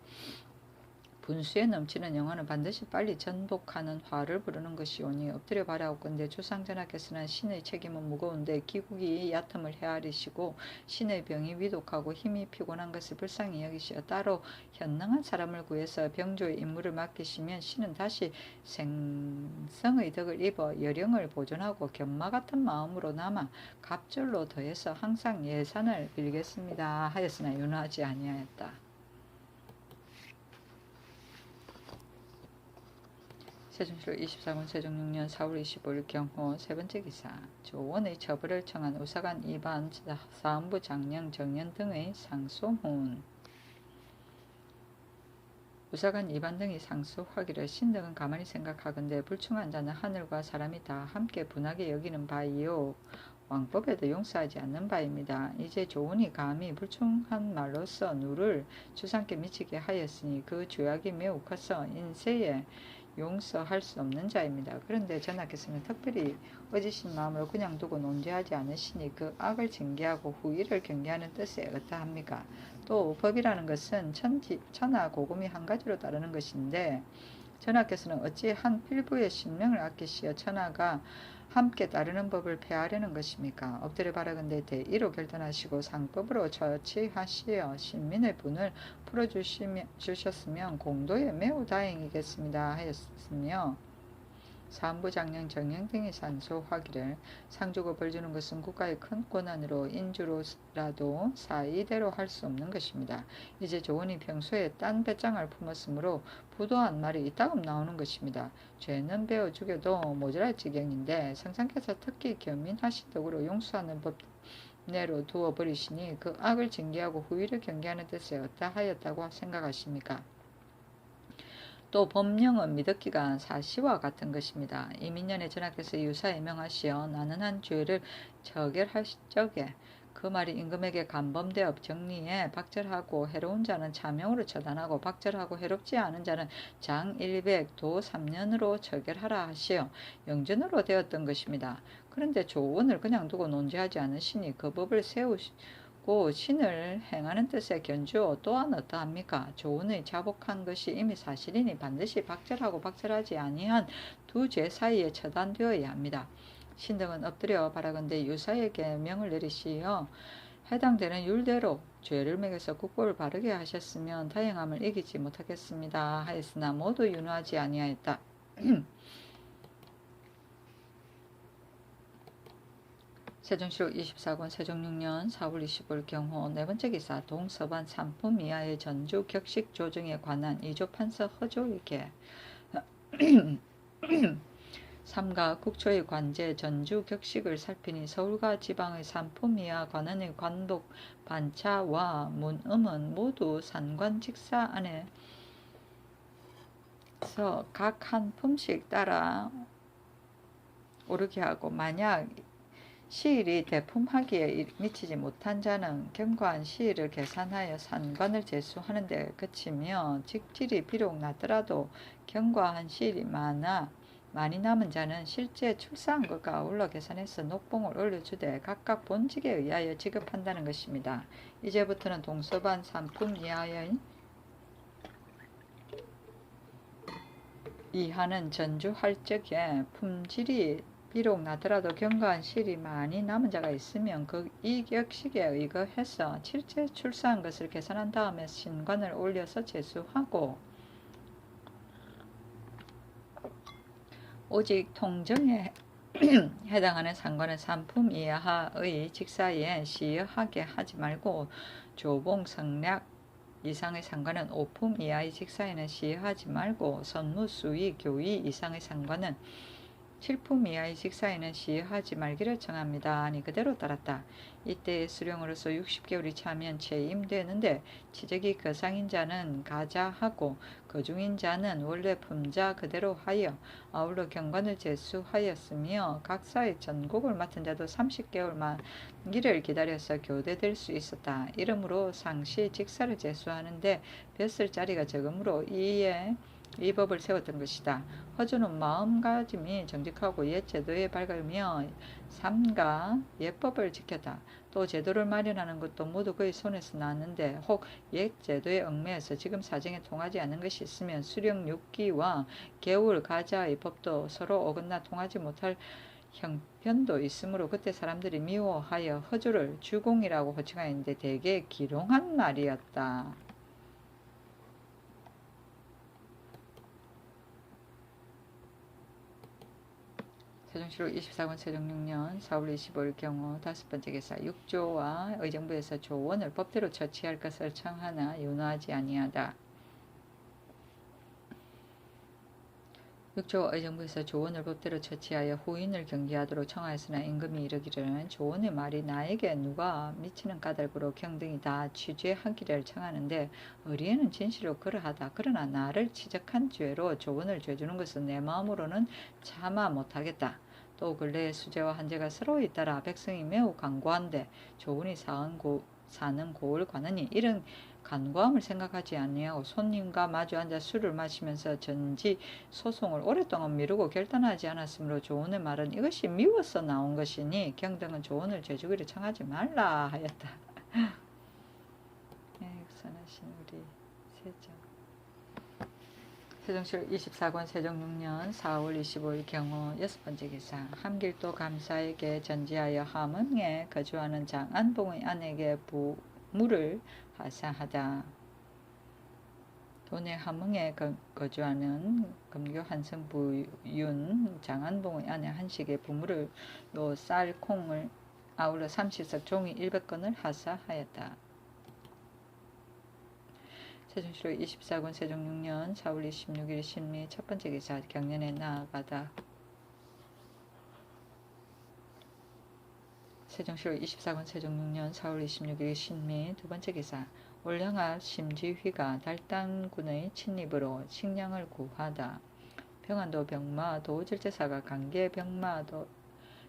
분수에 넘치는 영혼은 반드시 빨리 전복하는 화를 부르는 것이오니 엎드려 바라옵건대 주상전하께서는 신의 책임은 무거운데 기국이 얕음을 헤아리시고 신의 병이 위독하고 힘이 피곤한 것을 불쌍히 여기시어 따로 현능한 사람을 구해서 병조의 임무를 맡기시면 신은 다시 생성의 덕을 입어 여령을 보존하고 견마 같은 마음으로 남아 갑절로 더해서 항상 예산을 빌겠습니다 하였으나 윤하지 아니하였다. 세종시로 24권 세종 6년 4월 25일 경호. 세 번째 기사. 조원의 처벌을 청한 우사관 이반 사헌부 장령 정연 등의 상소문. 우사관 이반 등이 상소하기를 신등은 가만히 생각하건대 불충한 자는 하늘과 사람이 다 함께 분하게 여기는 바이요 왕법에도 용서하지 않는 바입니다. 이제 조원이 감히 불충한 말로써 누를 주상께 미치게 하였으니 그 죄악이 매우 커서 인세에 용서할 수 없는 자입니다. 그런데 전하께서는 특별히 어지신 마음으로 그냥 두고 논죄하지 않으시니 그 악을 징계하고 후일을 경계하는 뜻에 어떠합니까? 또 법이라는 것은 천하 고금이 한 가지로 따르는 것인데 전하께서는 어찌 한 필부의 신명을 아끼시어 천하가 함께 따르는 법을 폐하려는 것입니까? 엎드려 바라건대 대의로 결단하시고 상법으로 처치하시어 신민의 분을 풀어주셨으면 공도에 매우 다행이겠습니다 하였으며 사헌부 장령 정령 등이 상소하기를 상주고 벌주는 것은 국가의 큰 권한으로 인주로라도 사이대로 할 수 없는 것입니다. 이제 조원이 평소에 딴 배짱을 품었으므로 부도한 말이 이따금 나오는 것입니다. 죄는 베어 죽여도 모자랄 지경인데 성상께서 특히 겸민하신 덕으로 용서하는 법 내로 두어 버리시니 그 악을 징계하고 후일을 경계하는 뜻에 어떠하였다고 생각하십니까? 또 법령은 미덕기가 사시와 같은 것입니다. 이민년에 전하께서 유사에 명하시어 나는 한 죄를 처결할 적에 그 말이 임금에게 간범되어 정리에 박절하고 해로운 자는 차명으로 처단하고 박절하고 해롭지 않은 자는 장 100, 도 3년으로 처결하라 하시어 영전으로 되었던 것입니다. 그런데 조원을 그냥 두고 논죄하지 않으시니 그 법을 세우시고 신을 행하는 뜻의 견주어 또한 어떠합니까? 조원의 자복한 것이 이미 사실이니 반드시 박절하고 박절하지 아니한 두 죄 사이에 처단되어야 합니다. 신등은 엎드려 바라건대 유사에게 명을 내리시어 해당되는 율대로 죄를 매겨서 국보를 바르게 하셨으면 다행함을 이기지 못하겠습니다 하였으나 모두 윤호하지 아니하였다. 세종시록 24권 세종 6년 4월 25일 경호 네 번째 기사 동서반 3품 이하의 전주 격식 조정에 관한 2조 판서 허조에게 삼가 국초의 관제 전주 격식을 살피니 서울과 지방의 3품 이하 관원의 관복 반차와 문음은 모두 산관 직사 안에서 각 한 품씩 따라 오르게 하고 만약 시일이 대품하기에 미치지 못한 자는 경과한 시일을 계산하여 산관을 제수하는 데 그치며 직질이 비록 낮더라도 경과한 시일이 많이 남은 자는 실제 출사한 것과 아울러 계산해서 녹봉을 올려주되 각각 본직에 의하여 지급한다는 것입니다. 이제부터는 동서반 3품 이하는 전주할 적에 품질이 비록 나더라도 경과한 실이 많이 남은 자가 있으면 이 격식에 의거해서 실제 출사한 것을 계산한 다음에 신관을 올려서 제수하고 오직 통정에 해당하는 상관은 3품 이하의 직사에 시여하게 하지 말고 조봉 성략 이상의 상관은 5품 이하의 직사에는 시여하지 말고 선무 수의 교의 이상의 상관은 7품 이하의 직사에는 시여하지 말기를 정합니다. 아니 그대로 따랐다. 이때의 수령으로서 60개월이 차면 취임되는데 취적이 거상인 자는 가자하고 거중인 자는 원래 품자 그대로 하여 아울러 경관을 제수하였으며 각사의 전곡을 맡은 자도 30개월 만기를 기다려서 교대될 수 있었다. 이러므로 상시 직사를 제수하는데 뱃을 자리가 적으므로 이 법을 세웠던 것이다. 허주는 마음가짐이 정직하고 옛 제도에 밝으며 삼가 옛법을 지켰다. 또 제도를 마련하는 것도 모두 그의 손에서 나왔는데 혹 옛 제도에 얽매여서 지금 사정에 통하지 않는 것이 있으면 수령 6기와 개울 가자의 법도 서로 어긋나 통하지 못할 형편도 있으므로 그때 사람들이 미워하여 허주를 주공이라고 호칭하였는데 되게 기롱한 말이었다. 세종시록 24권 세종 6년 4월 25일 경우 다섯 번째 기사 6조와 의정부에서 조원을 법대로 처치할 것을 청하나 윤호하지 아니하다. 6조 의정부에서 조원을 법대로 처치하여 후인을 경계하도록 청하였으나 임금이 이르기를 조원의 말이 나에게 누가 미치는 까닭으로 경등이 다 취죄하기를 청하는데 의리에는 진실로 그러하다. 그러나 나를 치적한 죄로 조원을 죄주는 것은 내 마음으로는 참아 못하겠다. 또 근래의 수재와 한재가 서로 잇따라 백성이 매우 간고한데 조원이 사는 고을 관원이 이런 간과함을 생각하지 아니하고 손님과 마주 앉아 술을 마시면서 전지 소송을 오랫동안 미루고 결단하지 않았으므로 조원의 말은 이것이 미워서 나온 것이니 경등은 조원을 죄주기를 청하지 말라 하였다. 역선하신 우리 세종 세종시록 24권 세종 6년 4월 25일 경우 여섯 번째 기사 함길도 감사에게 전지하여 함흥에 거주하는 장안봉의 아내에게 부물을 하사하다. 도내 함흥에 거주하는 금교 한성 부윤 장안봉의 아내 한식의 부물을 요 쌀 콩을 아울러 30석 종이 100건을 하사하였다. 세종시록 24권 세종 6년 4월 26일 신미 첫 번째 기사 경년에 나아가다. 세종시록 24권 세종 6년 4월 26일 신미 두 번째 기사 올량압 심지휘가 달단군의 침입으로 식량을 구하다. 병안도 병마도 절제사가 강계 병마도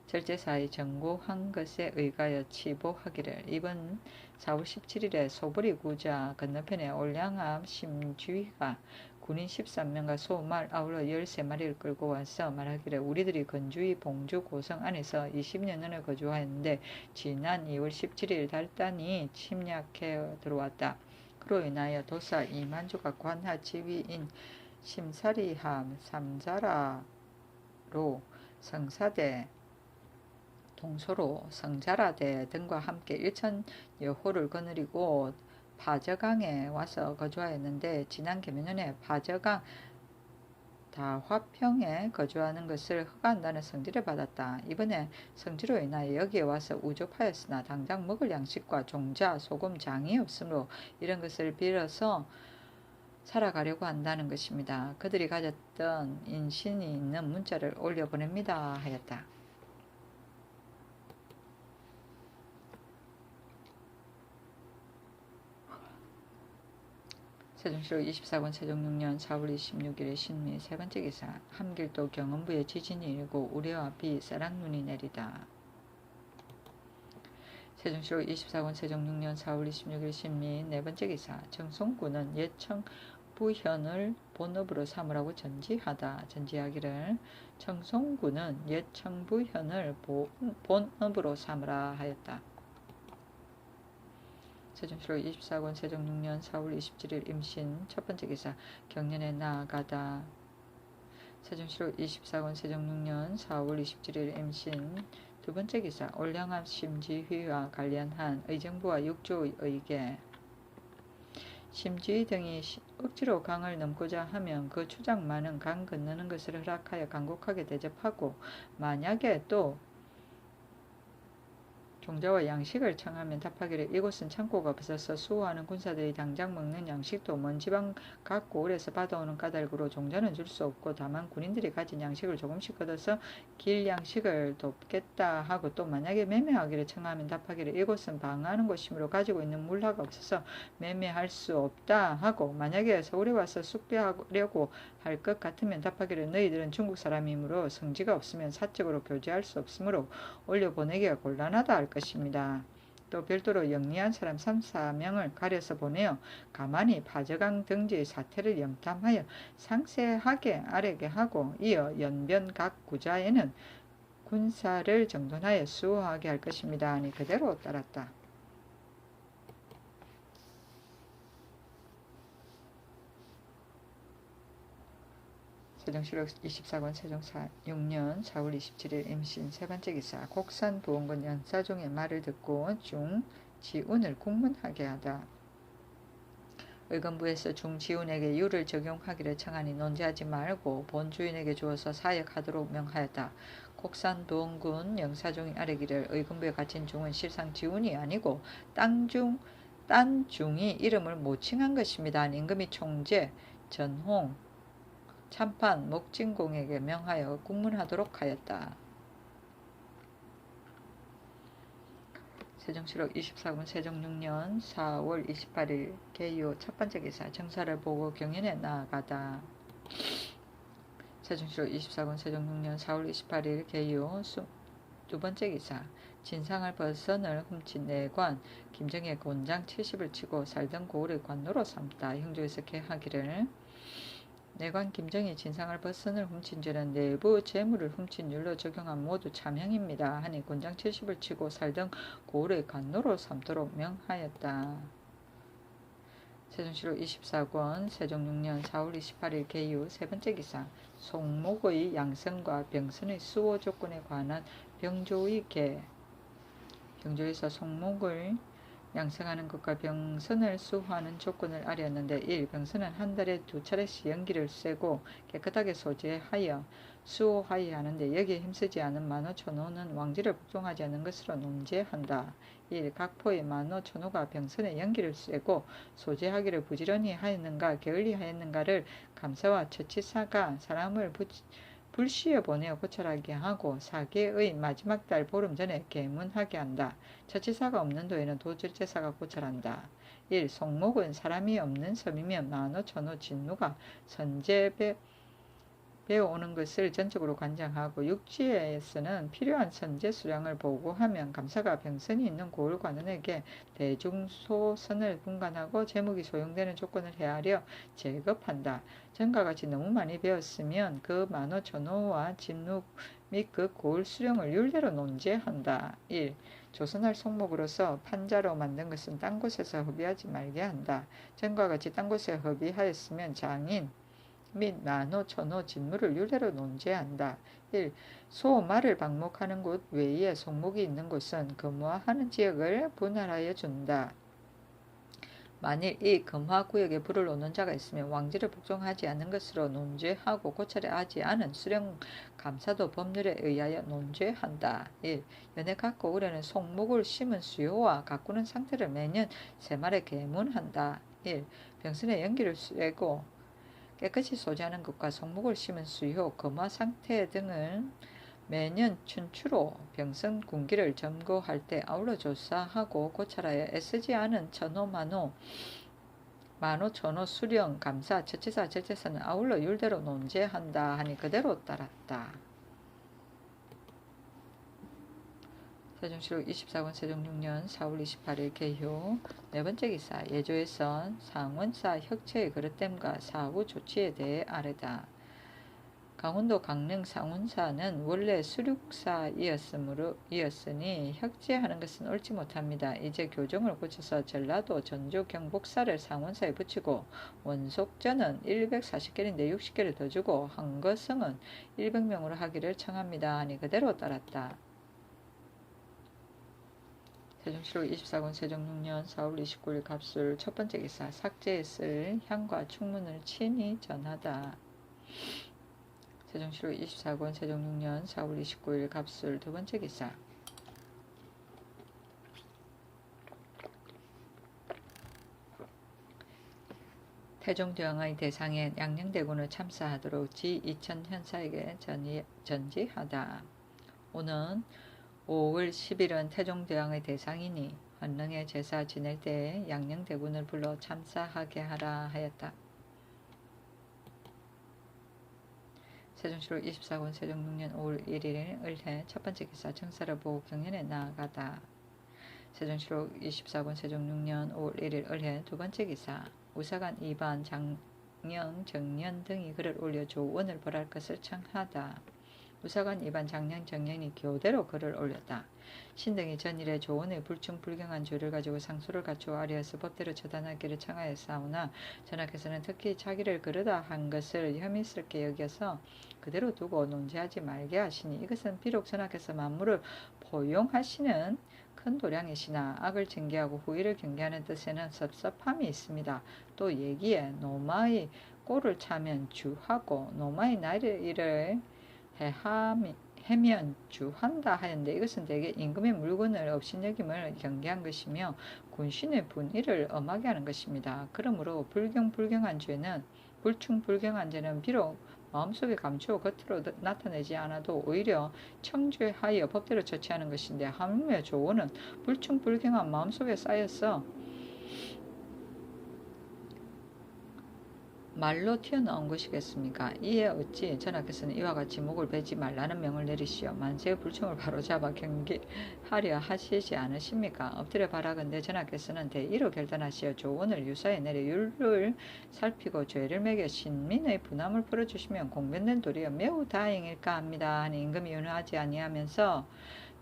절제사의 전고한 것에 의가여 치보하기를 이번 4월 17일에 소보리 구자 건너편에 올량압 심쥐가 군인 13명과 소 말 아울러 13마리를 끌고 와서 말하기를 우리들이 건주의 봉주 고성 안에서 20년을 거주하였는데 지난 2월 17일 달단이 침략해 들어왔다. 그로 인하여 도사 이만주가 관하 지휘인 심사리함 삼자라로 성사대 동서로 성자라대 등과 함께 일천여호를 거느리고 파저강에 와서 거주하였는데 지난 계명년에 파저강 다화평에 거주하는 것을 허가한다는 성지를 받았다. 이번에 성지로 인하여 여기에 와서 우족하였으나 당장 먹을 양식과 종자, 소금, 장이 없으므로 이런 것을 빌어서 살아가려고 한다는 것입니다. 그들이 가졌던 인신이 있는 문자를 올려보냅니다 하였다. 세종시로 24권 세종 6년 4월 26일에 신미 세 번째 기사. 함길도 경원부에 지진이 일고 우레와 비 쌀락눈이 내리다. 세종시로 24권 세종 6년 4월 26일 신미 네 번째 기사. 정송군은 옛청부현을 본업으로 삼으라고 전지하기를 정송군은 옛청부현을 본업으로 삼으라 하였다. 세종시로 24권 세종 6년 4월 27일 임신 첫 번째 기사. 경년에 나아가다. 세종시로 24권 세종 6년 4월 27일 임신 두 번째 기사. 올량암 심지휘와 관련한 의정부와 육조의 의계. 심지휘 등이 억지로 강을 넘고자 하면 그 추장 많은 강 건너는 것을 허락하여 간곡하게 대접하고, 만약에 또 종자와 양식을 청하면 답하기를 이곳은 창고가 없어서 수호하는 군사들이 당장 먹는 양식도 먼 지방 각 고을에서 받아오는 까닭으로 종자는 줄 수 없고, 다만 군인들이 가진 양식을 조금씩 걷어서 길 양식을 돕겠다 하고, 또 만약에 매매하기를 청하면 답하기를 이곳은 방어하는 곳이므로 가지고 있는 물화가 없어서 매매할 수 없다 하고, 만약에 서울에 와서 숙배하려고 할 것 같으면 답하기를 너희들은 중국 사람이므로 성지가 없으면 사적으로 교제할 수 없으므로 올려보내기가 곤란하다 할 것입니다. 또 별도로 영리한 사람 3, 4명을 가려서 보내어 가만히 파저강 등지의 사태를 염탐하여 상세하게 아뢰게 하고, 이어 연변 각 구자에는 군사를 정돈하여 수호하게 할 것입니다 하니 그대로 따랐다. 세종시록 24권 세종 6년 4월 27일 임신 세 번째 기사. 곡산 부원군 연사종의 말을 듣고 중지운을 국문하게 하다. 의건부에서 중지운에게 유를 적용하기를 청하니 논지하지 말고 본주인에게 주어서 사역하도록 명하였다. 곡산 부원군 영사종이 아뢰기를 의건부에 갇힌 중은 실상 지운이 아니고 딴 중이 이름을 모칭한 것입니다. 임금이 총재 전홍 참판 목진공에게 명하여 국문하도록 하였다. 세종시록 24권 세종 6년 4월 28일 개요 첫 번째 기사. 정사를 보고 경연에 나아가다. 세종시록 24권 세종 6년 4월 28일 개요 두 번째 기사. 진상을 벗선을 훔친 내관 김정의 곤장 70을 치고 살던 고을의 관노로 삼다. 형조에서 개하기를 내관 김정희 진상을 벗선을 훔친 죄는 내부 재물을 훔친 율로 적용한 모두 참형입니다 하니 곤장 70을 치고 살던 고을의 관노로 삼도록 명하였다. 세종시록 24권 세종 6년 4월 28일 개유 세 번째 기사. 송목의 양성과 병선의 수호 조건에 관한 병조의 계. 병조에서 송목을 양성하는 것과 병선을 수호하는 조건을 아뢰었는데 1. 병선은 한 달에 2차례씩 연기를 쐬고 깨끗하게 소재하여 수호하여야 하는데 여기에 힘쓰지 않은 만호 천호는 왕지를 복종하지 않는 것으로 논제한다. 1. 각포의 만호 천호가 병선에 연기를 쐬고 소재하기를 부지런히 하였는가 게을리 하였는가를 감사와 처치사가 사람을 불시에 보내어 고찰하게 하고 사계의 마지막 달 보름 전에 계문하게 한다. 처치사가 없는 도에는 도절제사가 고찰한다. 1. 송목은 사람이 없는 섬이면 만호, 천호, 진누가 선제 배워오는 것을 전적으로 관장하고 육지에서는 필요한 선제 수량을 보고하면 감사가 병선이 있는 고을 관원에게 대중소선을 분간하고 제목이 소용되는 조건을 헤아려 제급한다. 전과 같이 너무 많이 배웠으면 그 만호, 천호와 진누 및 그 고을 수령을 율대로 논제한다. 1. 조선할 송목으로서 판자로 만든 것은 딴 곳에서 허비하지 말게 한다. 전과 같이 딴 곳에 허비하였으면 장인 및 만호, 천호, 진무를 율례로 논제한다. 1. 소, 말을 방목하는 곳 외에 송목이 있는 곳은 금화하는 지역을 분할하여 준다. 만일 이 금화구역에 불을 놓는 자가 있으면 왕지를 복종하지 않는 것으로 논죄하고 고찰에 하지 않은 수령감사도 법률에 의하여 논죄한다. 1. 연해 갖고 우려는 송목을 심은 수요와 가꾸는 상태를 매년 새말에 계문한다. 1. 병선에 연기를 쐬고 깨끗이 소지하는 것과 송목을 심은 수요, 금화 상태 등을 매년 춘추로 병선 군기를 점거할 때 아울러 조사하고 고찰하여 애쓰지 않은 천호, 만호, 천호, 수령, 감사, 처치사, 절제사는 아울러 율대로 논제한다 하니 그대로 따랐다. 세종시록 24권 세종 6년 4월 28일 개효. 네 번째 기사. 예조에선 상원사 혁체의 그릇됨과 사후 조치에 대해 아뢰다. 강원도 강릉 상원사는 원래 수륙사이었으니 혁제하는 것은 옳지 못합니다. 이제 교정을 고쳐서 전라도 전주 경복사를 상원사에 붙이고 원속전은 140개인데 60개를 더 주고 한거성은 100명으로 하기를 청합니다 하니 그대로 따랐다. 세종시록 24권 세종 6년 4월 29일 갑술 첫 번째 기사. 삭제에 쓸 향과 충문을 친히 전하다. 세종시록 24권 세종 6년 4월 29일 갑술 두 번째 기사. 태종대왕의 대상에 양녕대군을 참사하도록 지2천 현사에게 전지하다. 오는 5월 10일은 태종대왕의 대상이니 헌릉의 제사 지낼 때에 양녕대군을 불러 참사하게 하라 하였다. 세종시록 24권 세종 6년 5월 1일 을해 첫 번째 기사. 정사를 보고 경연에 나아가다. 세종시록 24권 세종 6년 5월 1일 을해 두 번째 기사. 우사관 2반 장령 정년 등이 글을 올려 조원을 벌할 것을 청하다. 우사관 2반 장령 정년이 교대로 글을 올렸다. 신등이 전일에 조원의 불충불경한 죄를 가지고 상소를 갖추어 아뢰어서 법대로 처단하기를 청하였사오나 전하께서는 특히 자기를 그러다 한 것을 혐의스럽게 여겨서 그대로 두고 논제하지 말게 하시니 이것은 비록 전하께서 만물을 포용하시는 큰 도량이시나 악을 징계하고 후일을 경계하는 뜻에는 섭섭함이 있습니다. 또 얘기에 노마의 꼴을 차면 주하고 노마의 나이를 해면 주한다 하였는데 이것은 대개 임금의 물건을 업신여김을 경계한 것이며 군신의 분의를 엄하게 하는 것입니다. 그러므로 불경한 죄는 불충불경한 죄는 비록 마음속에 감추어 겉으로 나타내지 않아도 오히려 청죄하여 법대로 처치하는 것인데 하물며 조원은 불충불경한 마음속에 쌓여서 말로 튀어나온 것이겠습니까? 이에 어찌 전하께서는 이와 같이 목을 베지 말라는 명을 내리시어 만세의 불충을 바로잡아 경계하려 하시지 않으십니까? 엎드려 바라건대 전하께서는 대의로 결단하시어 조원을 유사에 내려 율을 살피고 죄를 매겨 신민의 분함을 풀어주시면 공변된 도리어 매우 다행일까 합니다 하니 임금이 윤허하지 아니하면서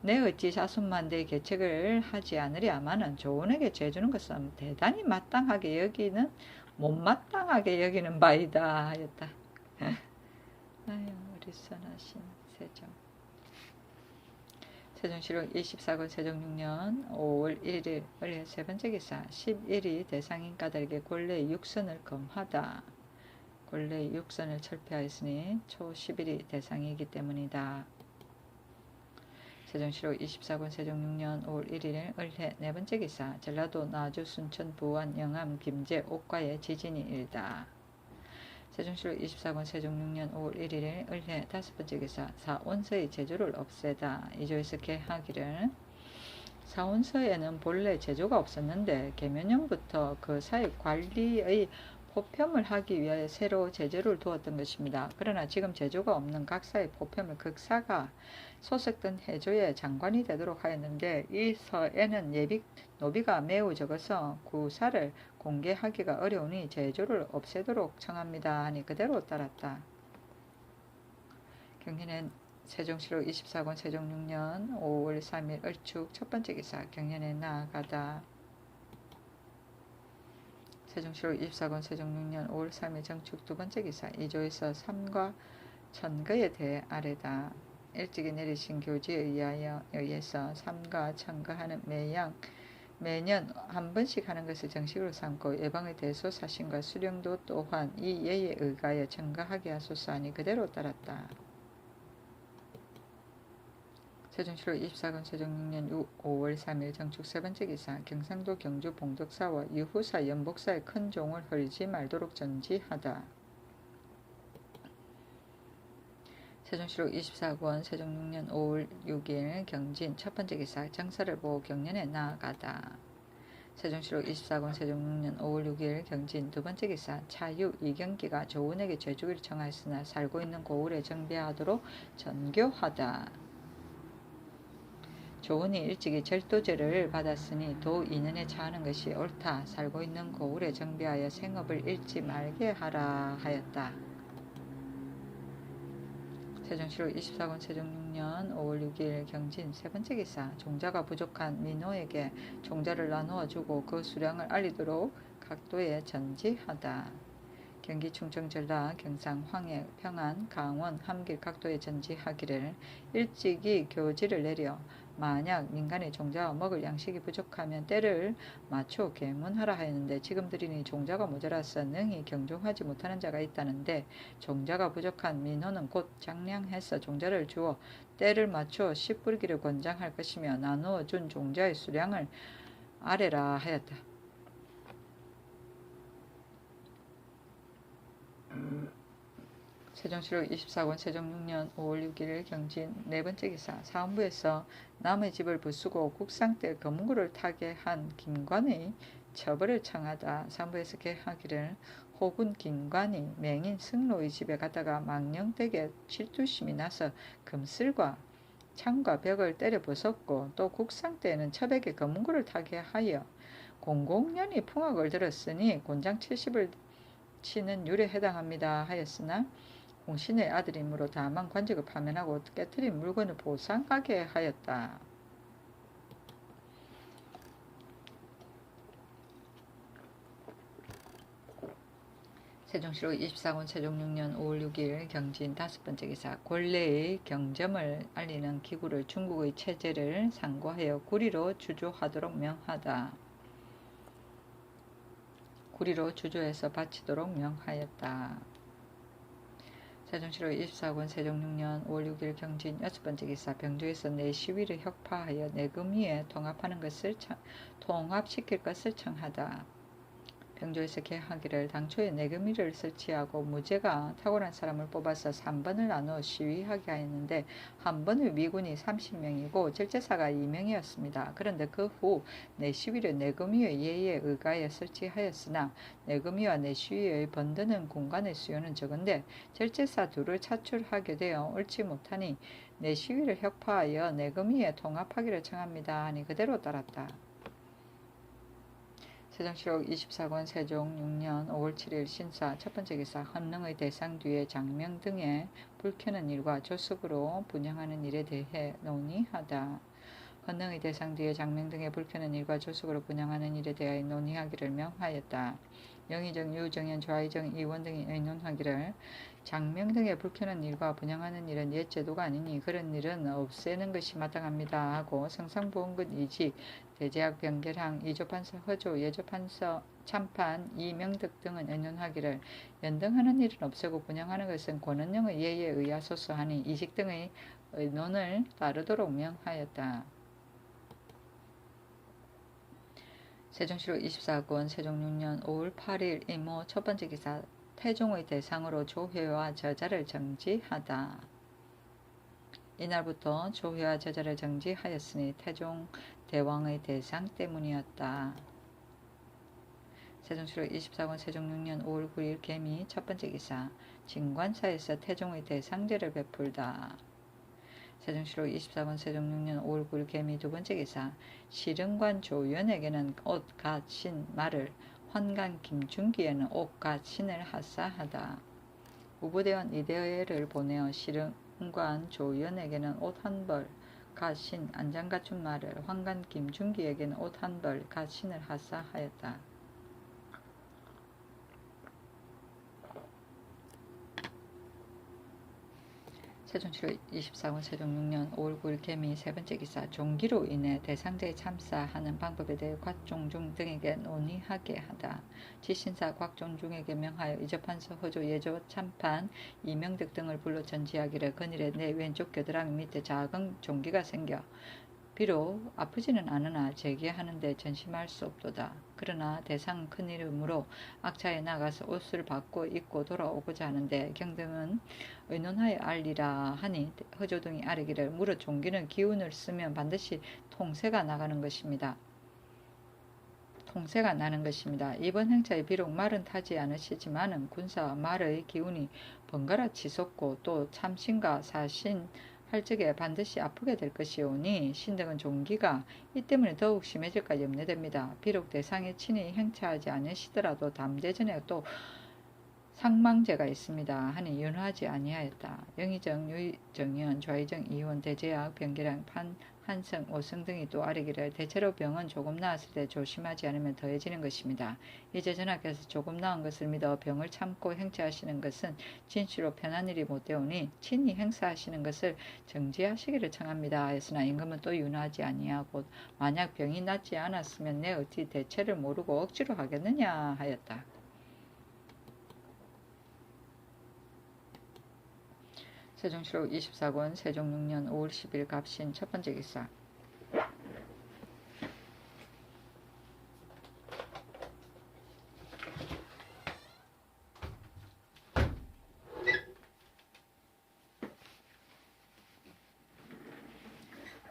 내 어찌 자손만대의 계책을 하지 않으랴마는 조원에게 죄 주는 것은 대단히 마땅하게 여기는 못마땅하게 여기는 바이다 하였다. 아유 우리 선하신 세종. 세종시록 24권 세종 6년 5월 1일 을해 세 번째 기사. 11이 대상인 까닭에 권례의 육선을 검하다. 권례의 육선을 철폐하였으니 초 11이 대상이기 때문이다. 세종시록 24권 세종 6년 5월 1일 을해 네 번째 기사. 전라도 나주 순천 부안 영암 김제 옥과의 지진이 일다. 세종시록 24권 세종 6년 5월 1일 을해 다섯 번째 기사. 사원서의 제조를 없애다. 이조에서 개하기를. 사원서에는 본래 제조가 없었는데 계면년부터 그 사의 관리의 포편을 하기 위하여 새로 제조를 두었던 것입니다. 그러나 지금 제조가 없는 각사의 포편을 극사가 소속된 해조의 장관이 되도록 하였는데 이 서에는 노비가 매우 적어서 구사를 공개하기가 어려우니 제조를 없애도록 청합니다 하니 그대로 따랐다. 경연은 세종시록 24권 세종 6년 5월 3일 을축 첫 번째 기사. 경연에 나아가다. 세종시로 24권 세종 6년 5월 3일 정축 두 번째 기사 2조에서 3과 천거에 대해 아래다. 일찍이 내리신 교지에 의해서 삼가 천거하는 매년 한 번씩 하는 것을 정식으로 삼고 예방의 대소사신과 수령도 또한 이 예에 의하여 천거하게 하소서 하니 그대로 따랐다. 세종시로 24권 세종 6년 5월 3일 정축 세 번째 기사 경상도 경주 봉덕사와 유후사 연복사의 큰 종을 헐지 말도록 전지하다. 세종시로 24권 세종 6년 5월 6일 경진 첫 번째 기사 정사를 보고 경년에 나아가다. 세종시로 24권 세종 6년 5월 6일 경진 두 번째 기사 차유 이경기가 조은에게 죄주기를 청하였으나 살고 있는 고을에 정비하도록 전교하다. 조은이 일찍이 절도죄를 받았으니 도 2년에 차하는 것이 옳다. 살고 있는 고을에 정비하여 생업을 잃지 말게 하라 하였다. 세종시로 24권 세종 6년 5월 6일 경진 세 번째 기사 종자가 부족한 민호에게 종자를 나누어 주고 그 수량을 알리도록 각도에 전지하다. 경기 충청 전라 경상 황해 평안 강원 함길 각도에 전지하기를 일찍이 교지를 내려 만약 민간의 종자와 먹을 양식이 부족하면 때를 맞춰 계문하라 하였는데 지금 들으니 종자가 모자라서 능히 경종하지 못하는 자가 있다는데 종자가 부족한 민호는 곧 장량해서 종자를 주어 때를 맞춰 씨 뿌리기를 권장할 것이며 나누어 준 종자의 수량을 아래라 하였다. 세종시로 24권 세종 6년 5월 6일 경진 네 번째 기사 사원부에서 남의 집을 부수고 국상때 검구를 타게 한 김관의 처벌을 청하다. 사원부에서 계하기를 호군 김관이 맹인 승로의 집에 갔다가 망령되게 질투심이 나서 금슬과 창과 벽을 때려 부쉈고 또 국상때에는 처백에 검구를 타게 하여 공공연히 풍악을 들었으니 곤장 70을 치는 율에 해당합니다 하였으나 공신의 아들이므로 다만 관직을 파면하고 깨뜨린 물건을 보상하게 하였다. 세종시로 24권 세종 6년 5월 6일 경진 다섯 번째 기사 권례의 경점을 알리는 기구를 중국의 체제를 상고하여 구리로 주조하도록 명하다. 구리로 주조해서 바치도록 명하였다. 세종시로 24권 세종 6년 5월 6일 경진 여섯 번째 기사 병조에서 내 시위를 혁파하여 내금위에 통합시킬 것을 청하다. 병조에서 계하기를 당초에 내금위를 설치하고 무죄가 탁월한 사람을 뽑아서 3번을 나누어 시위하게 하였는데 한 번의 미군이 30명이고 절제사가 2명이었습니다. 그런데 그 후 내시위를 내금위의 예에 의하여 설치하였으나 내금위와 내시위의 번드는 공간의 수요는 적은데 절제사 둘을 차출하게 되어 옳지 못하니 내시위를 혁파하여 내금위에 통합하기를 청합니다 하니 그대로 따랐다. 세종시록 24권 세종 6년 5월 7일 신사 첫 번째 기사 헌능의 대상 뒤에 장명 등에 불 켜는 일과 조석으로 분양하는 일에 대해 논의하다. 헌능의 대상 뒤에 장명 등에 불 켜는 일과 조석으로 분양하는 일에 대하여 논의하기를 명하였다. 영의정, 유정현, 좌의정, 이원 등이 의논하기를 장명 등에 불 켜는 일과 분양하는 일은 옛 제도가 아니니 그런 일은 없애는 것이 마땅합니다 하고 성상보험금 이직, 대제학 변결항, 이조판서 허조, 예조판서 참판, 이명득 등은 의논하기를 연등하는 일은 없애고 분양하는 것은 권은영의 예에 의하소서 하니 이직 등의 의논을 따르도록 명하였다. 세종시로 24권 세종 6년 5월 8일 이모 첫 번째 기사 태종의 대상으로 조회와 저자를 정지하다. 이날부터 조회와 저자를 정지하였으니 태종 대왕의 대상 때문이었다. 세종시로 24권 세종 6년 5월 9일 개미 첫 번째 기사 진관사에서 태종의 대상제를 베풀다. 세종시로 24권 세종 6년 5월 9일 개미 두 번째 기사 시릉관 조연에게는 옷, 갓, 신, 말을 환관 김중기에는 옷, 갓, 신을 하사하다. 우부대원 이대회를 보내어 시릉관 조연에게는 옷 한 벌, 갓, 신, 안장갖춘 말을 환관 김중기에게는 옷 한 벌, 갓, 신을 하사하였다. 세종 7월 24군 세종 6년 5월 9일 개미 세 번째 기사 종기로 인해 대상자에 참사하는 방법에 대해 곽종중 등에게 논의하게 하다. 지신사 곽종중에게 명하여 이접한서 허조 예조 참판 이명득 등을 불러 전지하기를 그늘에 내 왼쪽 겨드랑이 밑에 작은 종기가 생겨 비록 아프지는 않으나 제기하는데 전심할 수 없도다. 그러나 대상 큰 이름으로 악차에 나가서 옷을 받고 입고 돌아오고자 하는데 경등은 의논하여 알리라 하니 허조등이 아뢰기를 무릇 종기는 기운을 쓰면 반드시 통세가 나가는 것입니다. 통세가 나는 것입니다. 이번 행차에 비록 말은 타지 않으시지만은 군사와 말의 기운이 번갈아 치솟고 또 참신과 사신 할 적에 반드시 아프게 될 것이오니 신등은 종기가 이 때문에 더욱 심해질까 염려됩니다. 비록 대상에 친히 행차하지 않으시더라도 담대전에 또 상망제가 있습니다. 하니 윤하지 아니하였다. 영의정, 유정연, 좌의정, 이원, 대제약, 병기랑, 한성, 오성 등이 또 아뢰기를 대체로 병은 조금 나았을 때 조심하지 않으면 더해지는 것입니다. 이제 전하께서 조금 나은 것을 믿어 병을 참고 행차하시는 것은 진실로 편한 일이 못되오니 친히 행사하시는 것을 정지하시기를 청합니다. 하였으나 임금은 또 윤하지 아니하고 만약 병이 낫지 않았으면 내 어찌 대체를 모르고 억지로 하겠느냐 하였다. 세종실록 24권 세종 6년 5월 10일 갑신 첫 번째 기사.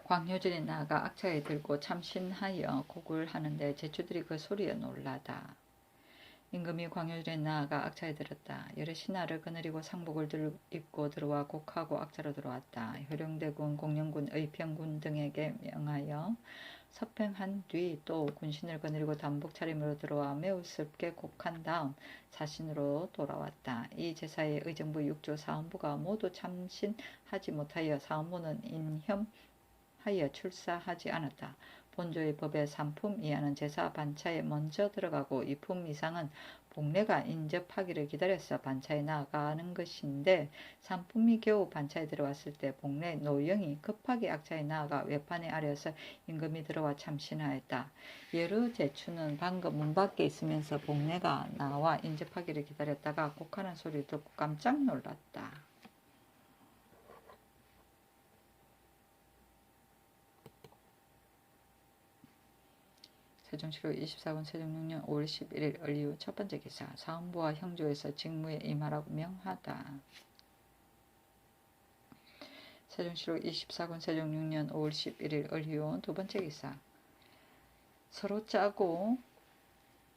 광효전이 나아가 악차에 들고 참신하여 곡을 하는데 제주들이 그 소리에 놀라다. 임금이 광효전에 나아가 악차에 들었다. 여러 신하를 거느리고 상복을 입고 들어와 곡하고 악차로 들어왔다. 효령대군, 공령군, 의평군 등에게 명하여 서평한 뒤 또 군신을 거느리고 단복 차림으로 들어와 매우 슬프게 곡한 다음 사신으로 돌아왔다. 이 제사에 의정부 6조 사헌부가 모두 참신하지 못하여 사헌부는 인혐하여 출사하지 않았다. 본조의 법에 3품 이하는 제사 반차에 먼저 들어가고 2품 이상은 복례가 인접하기를 기다려서 반차에 나아가는 것인데 3품이 겨우 반차에 들어왔을 때 복례 노영이 급하게 악차에 나아가 외판에 아려서 임금이 들어와 참신하였다. 예루 제추는 방금 문 밖에 있으면서 복례가 나와 인접하기를 기다렸다가 곡하는 소리를 듣고 깜짝 놀랐다. 세종실록 24권 세종 6년 5월 11일 을이후 첫 번째 기사. 사헌부와 형조에서 직무에 임하라고 명하다. 세종실록 24권 세종 6년 5월 11일 을이후 두 번째 기사. 서로 짜고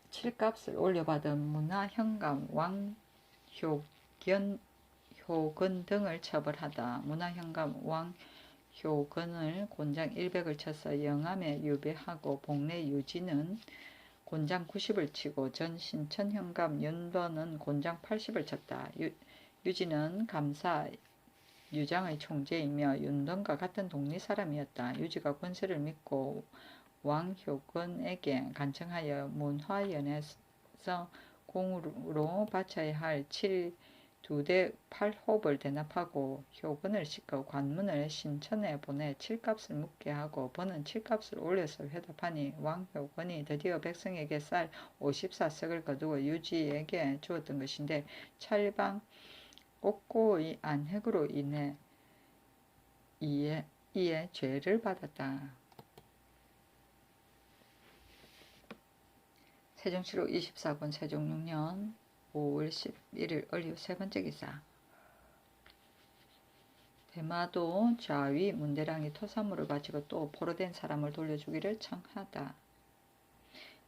칠값을 올려받은 문화 현감 왕효건 등을 처벌하다. 문화 현감 왕효건을 곤장 100을 쳐서 영암에 유배하고 복례 유지는 곤장 90을 치고 전 신천 현감 윤도는 곤장 80을 쳤다. 유지는 감사 유장의 총재이며 윤돈과 같은 동리 사람이었다. 유지가 권세를 믿고 왕효건에게 간청하여 문화연에서 공으로 바쳐야 할 2대 8홉을 대납하고 효건을 싣고 관문을 신천에 보내 칠값을 묻게 하고 번은 칠값을 올려서 회답하니 왕효건이 드디어 백성에게 쌀 54석을 거두어 유지에게 주었던 것인데 찰방 옥고의 안핵으로 이에 죄를 받았다. 세종실록 24권 세종 6년 5월 11일 을이후 세 번째 기사. 대마도 좌위 문대랑이 토사물을 바치고 또 포로된 사람을 돌려주기를 청하다.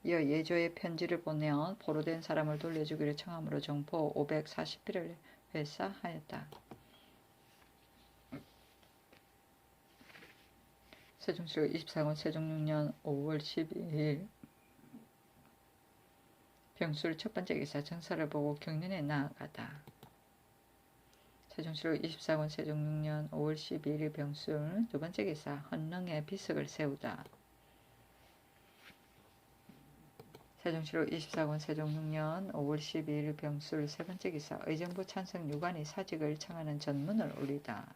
이어 예조의 편지를 보내어 포로된 사람을 돌려주기를 청함으로 정포 540필을 회사하였다. 세종실록 24권 세종 6년 5월 12일 병술 첫 번째 기사. 정사를 보고 경련에 나아가다. 세종실록 24권 세종 6년 5월 12일 병술 두 번째 기사. 헌릉에 비석을 세우다. 세종실록 24권 세종 6년 5월 12일 병술 세 번째 기사. 의정부 찬성 유관이 사직을 청하는 전문을 올리다.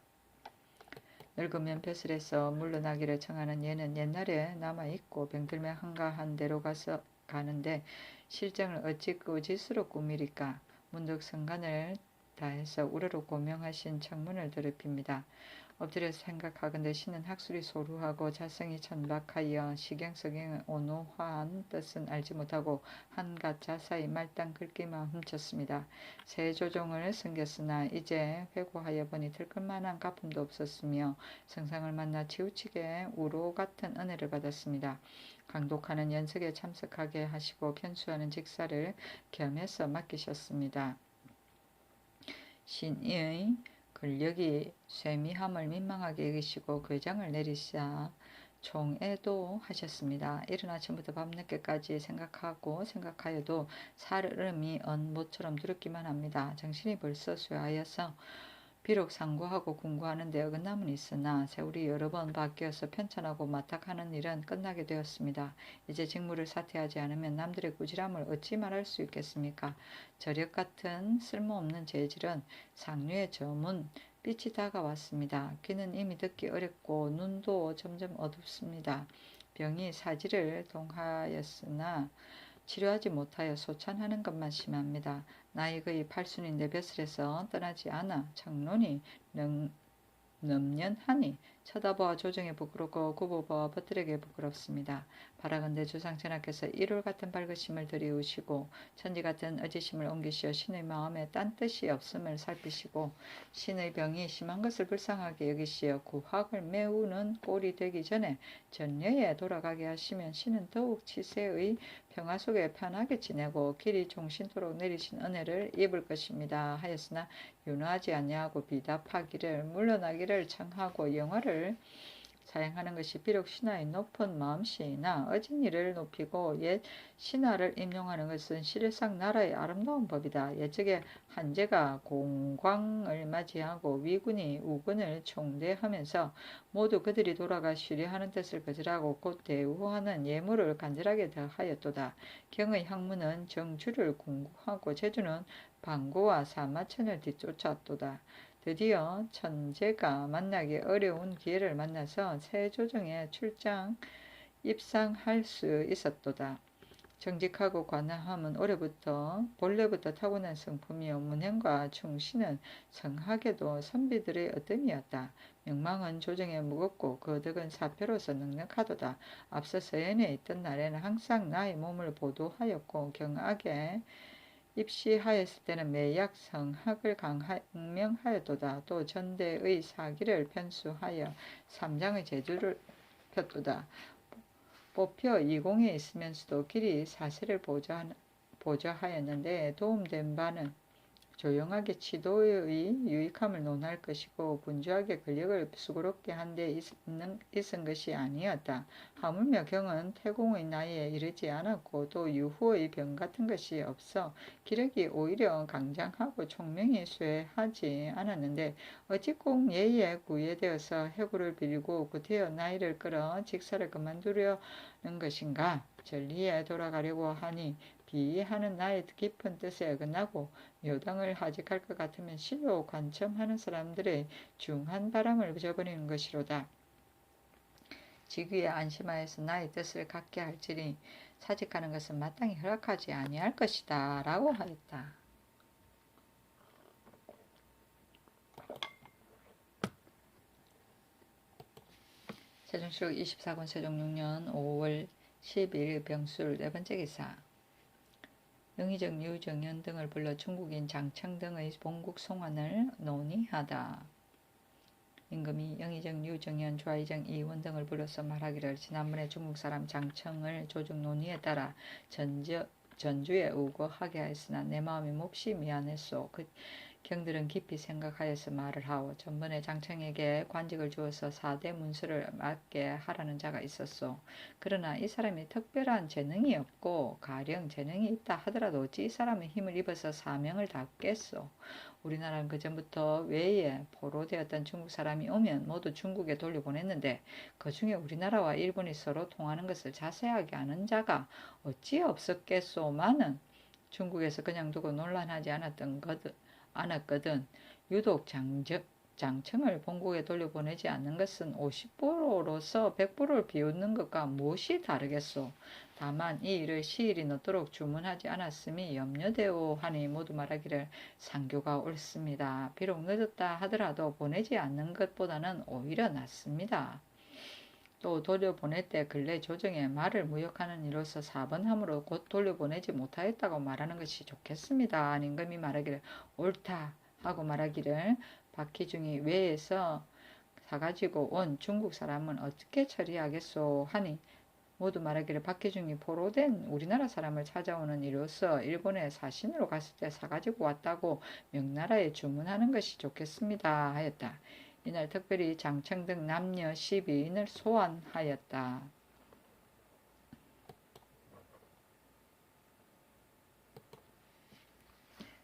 늙으면 벼슬에서 물러나기를 청하는 얘는 옛날에 남아있고 병들면 한가한 데로 가는데 실정을 어찌 꾸짓으로 꾸미리까. 문득 성간을 다해서 우러러 고명하신 창문을 더럽힙니다. 엎드려서 생각하건대 신은 학술이 소루하고 자성이 천박하여 시경석경의 온호한 뜻은 알지 못하고 한갓 자사히 말단 긁기만 훔쳤습니다. 세조종을 섬겼으나 이제 회고하여 보니 들끓만한 가품도 없었으며 성상을 만나 치우치게 우로 같은 은혜를 받았습니다. 강독하는 연석에 참석하게 하시고 편수하는 직사를 겸해서 맡기셨습니다. 신의 권력이 쇠미함을 민망하게 여기시고 궤장을 내리사 총애도 하셨습니다. 이른 아침부터 밤늦게까지 생각하여도 살얼음이 언 모처럼 두렵기만 합니다. 정신이 벌써 쇠하여서 비록 상고하고 궁고하는 데 어긋남은 있으나 세월이 여러 번 바뀌어서 편찬하고 마탁하는 일은 끝나게 되었습니다. 이제 직무를 사퇴하지 않으면 남들의 꾸지람을 어찌 말할 수 있겠습니까? 저력 같은 쓸모없는 재질은 상류의 저문 빛이 다가왔습니다. 귀는 이미 듣기 어렵고 눈도 점점 어둡습니다. 병이 사지를 동하였으나 치료하지 못하여 소찬하는 것만 심합니다. 나이 거의 8순인데 벼슬에서 떠나지 않아 청론이 넘년하니 쳐다보아 조정에 부끄럽고 굽어보아 벗들에게 부끄럽습니다. 바라건대 주상전하께서 일월 같은 밝으심을 들이우시고 천지 같은 어지심을 옮기시어 신의 마음에 딴 뜻이 없음을 살피시고 신의 병이 심한 것을 불쌍하게 여기시어 구학을 메우는 꼴이 되기 전에 전려에 돌아가게 하시면 신은 더욱 치세의 평화 속에 편하게 지내고 길이 종신토록 내리신 은혜를 입을 것입니다. 하였으나 윤화하지 아니하고 비답하기를 물러나기를 청하고 영화를 사용하는 것이 비록 신하의 높은 마음씨나 어진 이를 높이고 옛 신하를 임용하는 것은 실상 나라의 아름다운 법이다. 옛적에 한제가 공광을 맞이하고 위군이 우군을 총대하면서 모두 그들이 돌아가 쉬려하는 뜻을 거절하고 곧 대우하는 예물을 간절하게 더하였도다. 경의 학문은 정주를 궁구하고 제주는 방고와 사마천을 뒤쫓았도다. 드디어 천재가 만나기 어려운 기회를 만나서 세조정에 출장 입상할 수 있었도다. 정직하고 관함은 본래부터 타고난 성품이요 문행과 충신은 성학에도 선비들의 어뜸이었다. 명망은 조정에 무겁고 그 덕은 사표로서 넉넉하도다. 앞서 서연에 있던 날에는 항상 나의 몸을 보도하였고 경악에 입시하였을 때는 매약 성학을 강명하였도다. 또 전대의 사기를 편수하여 삼장의 제주를 폈도다. 뽑혀 이공에 있으면서도 길이 사세를 보좌하였는데 도움된 바는 조용하게 치도의 유익함을 논할 것이고 분주하게 권력을 수고롭게 한 데 있은 것이 아니었다. 하물며 경은 태공의 나이에 이르지 않았고 또 유후의 병 같은 것이 없어 기력이 오히려 강장하고 총명이 쇠하지 않았는데 어찌 꼭 예의에 구애되어서 해고를 빌고 구태여 나이를 끌어 직사를 그만두려는 것인가. 전리에 돌아가려고 하니 비하는 나의 깊은 뜻에 어긋나고 묘당을 하직할 것 같으면 실로 관첨하는 사람들의 중한 바람을 저버리는 것이로다. 직위에 안심하여서 나의 뜻을 갖게 할지니 사직하는 것은 마땅히 허락하지 아니할 것이다. 라고 하였다. 세종실록 24권 세종 6년 5월 10일 병술 네 번째 기사. 영의정 유정연 등을 불러 중국인 장청 등의 본국 송환을 논의하다. 임금이 영의정 유정연 좌의정 이원 등을 불러서 말하기를 지난번에 중국 사람 장청을 조정 논의에 따라 전주에 우거하게 하였으나 내 마음이 몹시 미안했소. 그 경들은 깊이 생각하여서 말을 하오. 전번에 장청에게 관직을 주어서 4대 문서를 맡게 하라는 자가 있었소. 그러나 이 사람이 특별한 재능이 없고 가령 재능이 있다 하더라도 어찌 이 사람의 힘을 입어서 사명을 답겠소. 우리나라는 그전부터 외에 포로되었던 중국 사람이 오면 모두 중국에 돌려보냈는데 그 중에 우리나라와 일본이 서로 통하는 것을 자세하게 아는 자가 어찌 없었겠소마는 중국에서 그냥 두고 논란하지 않았거든. 유독 장청을 본국에 돌려보내지 않는 것은 50%로서 100%를 비웃는 것과 무엇이 다르겠소. 다만 이 일을 시일이 늦도록 주문하지 않았음이 염려되오 하니 모두 말하기를 상교가 옳습니다. 비록 늦었다 하더라도 보내지 않는 것보다는 오히려 낫습니다. 또 돌려보낼 때 근래 조정에 말을 무역하는 이로서 4번 함으로 곧 돌려보내지 못하였다고 말하는 것이 좋겠습니다. 임금이 말하기를 옳다 하고 말하기를 박희중이 외에서 사가지고 온 중국 사람은 어떻게 처리하겠소 하니 모두 말하기를 박희중이 포로된 우리나라 사람을 찾아오는 이로써 일본에 사신으로 갔을 때 사가지고 왔다고 명나라에 주문하는 것이 좋겠습니다 하였다. 이날 특별히 장청 등 남녀 12인을 소환하였다.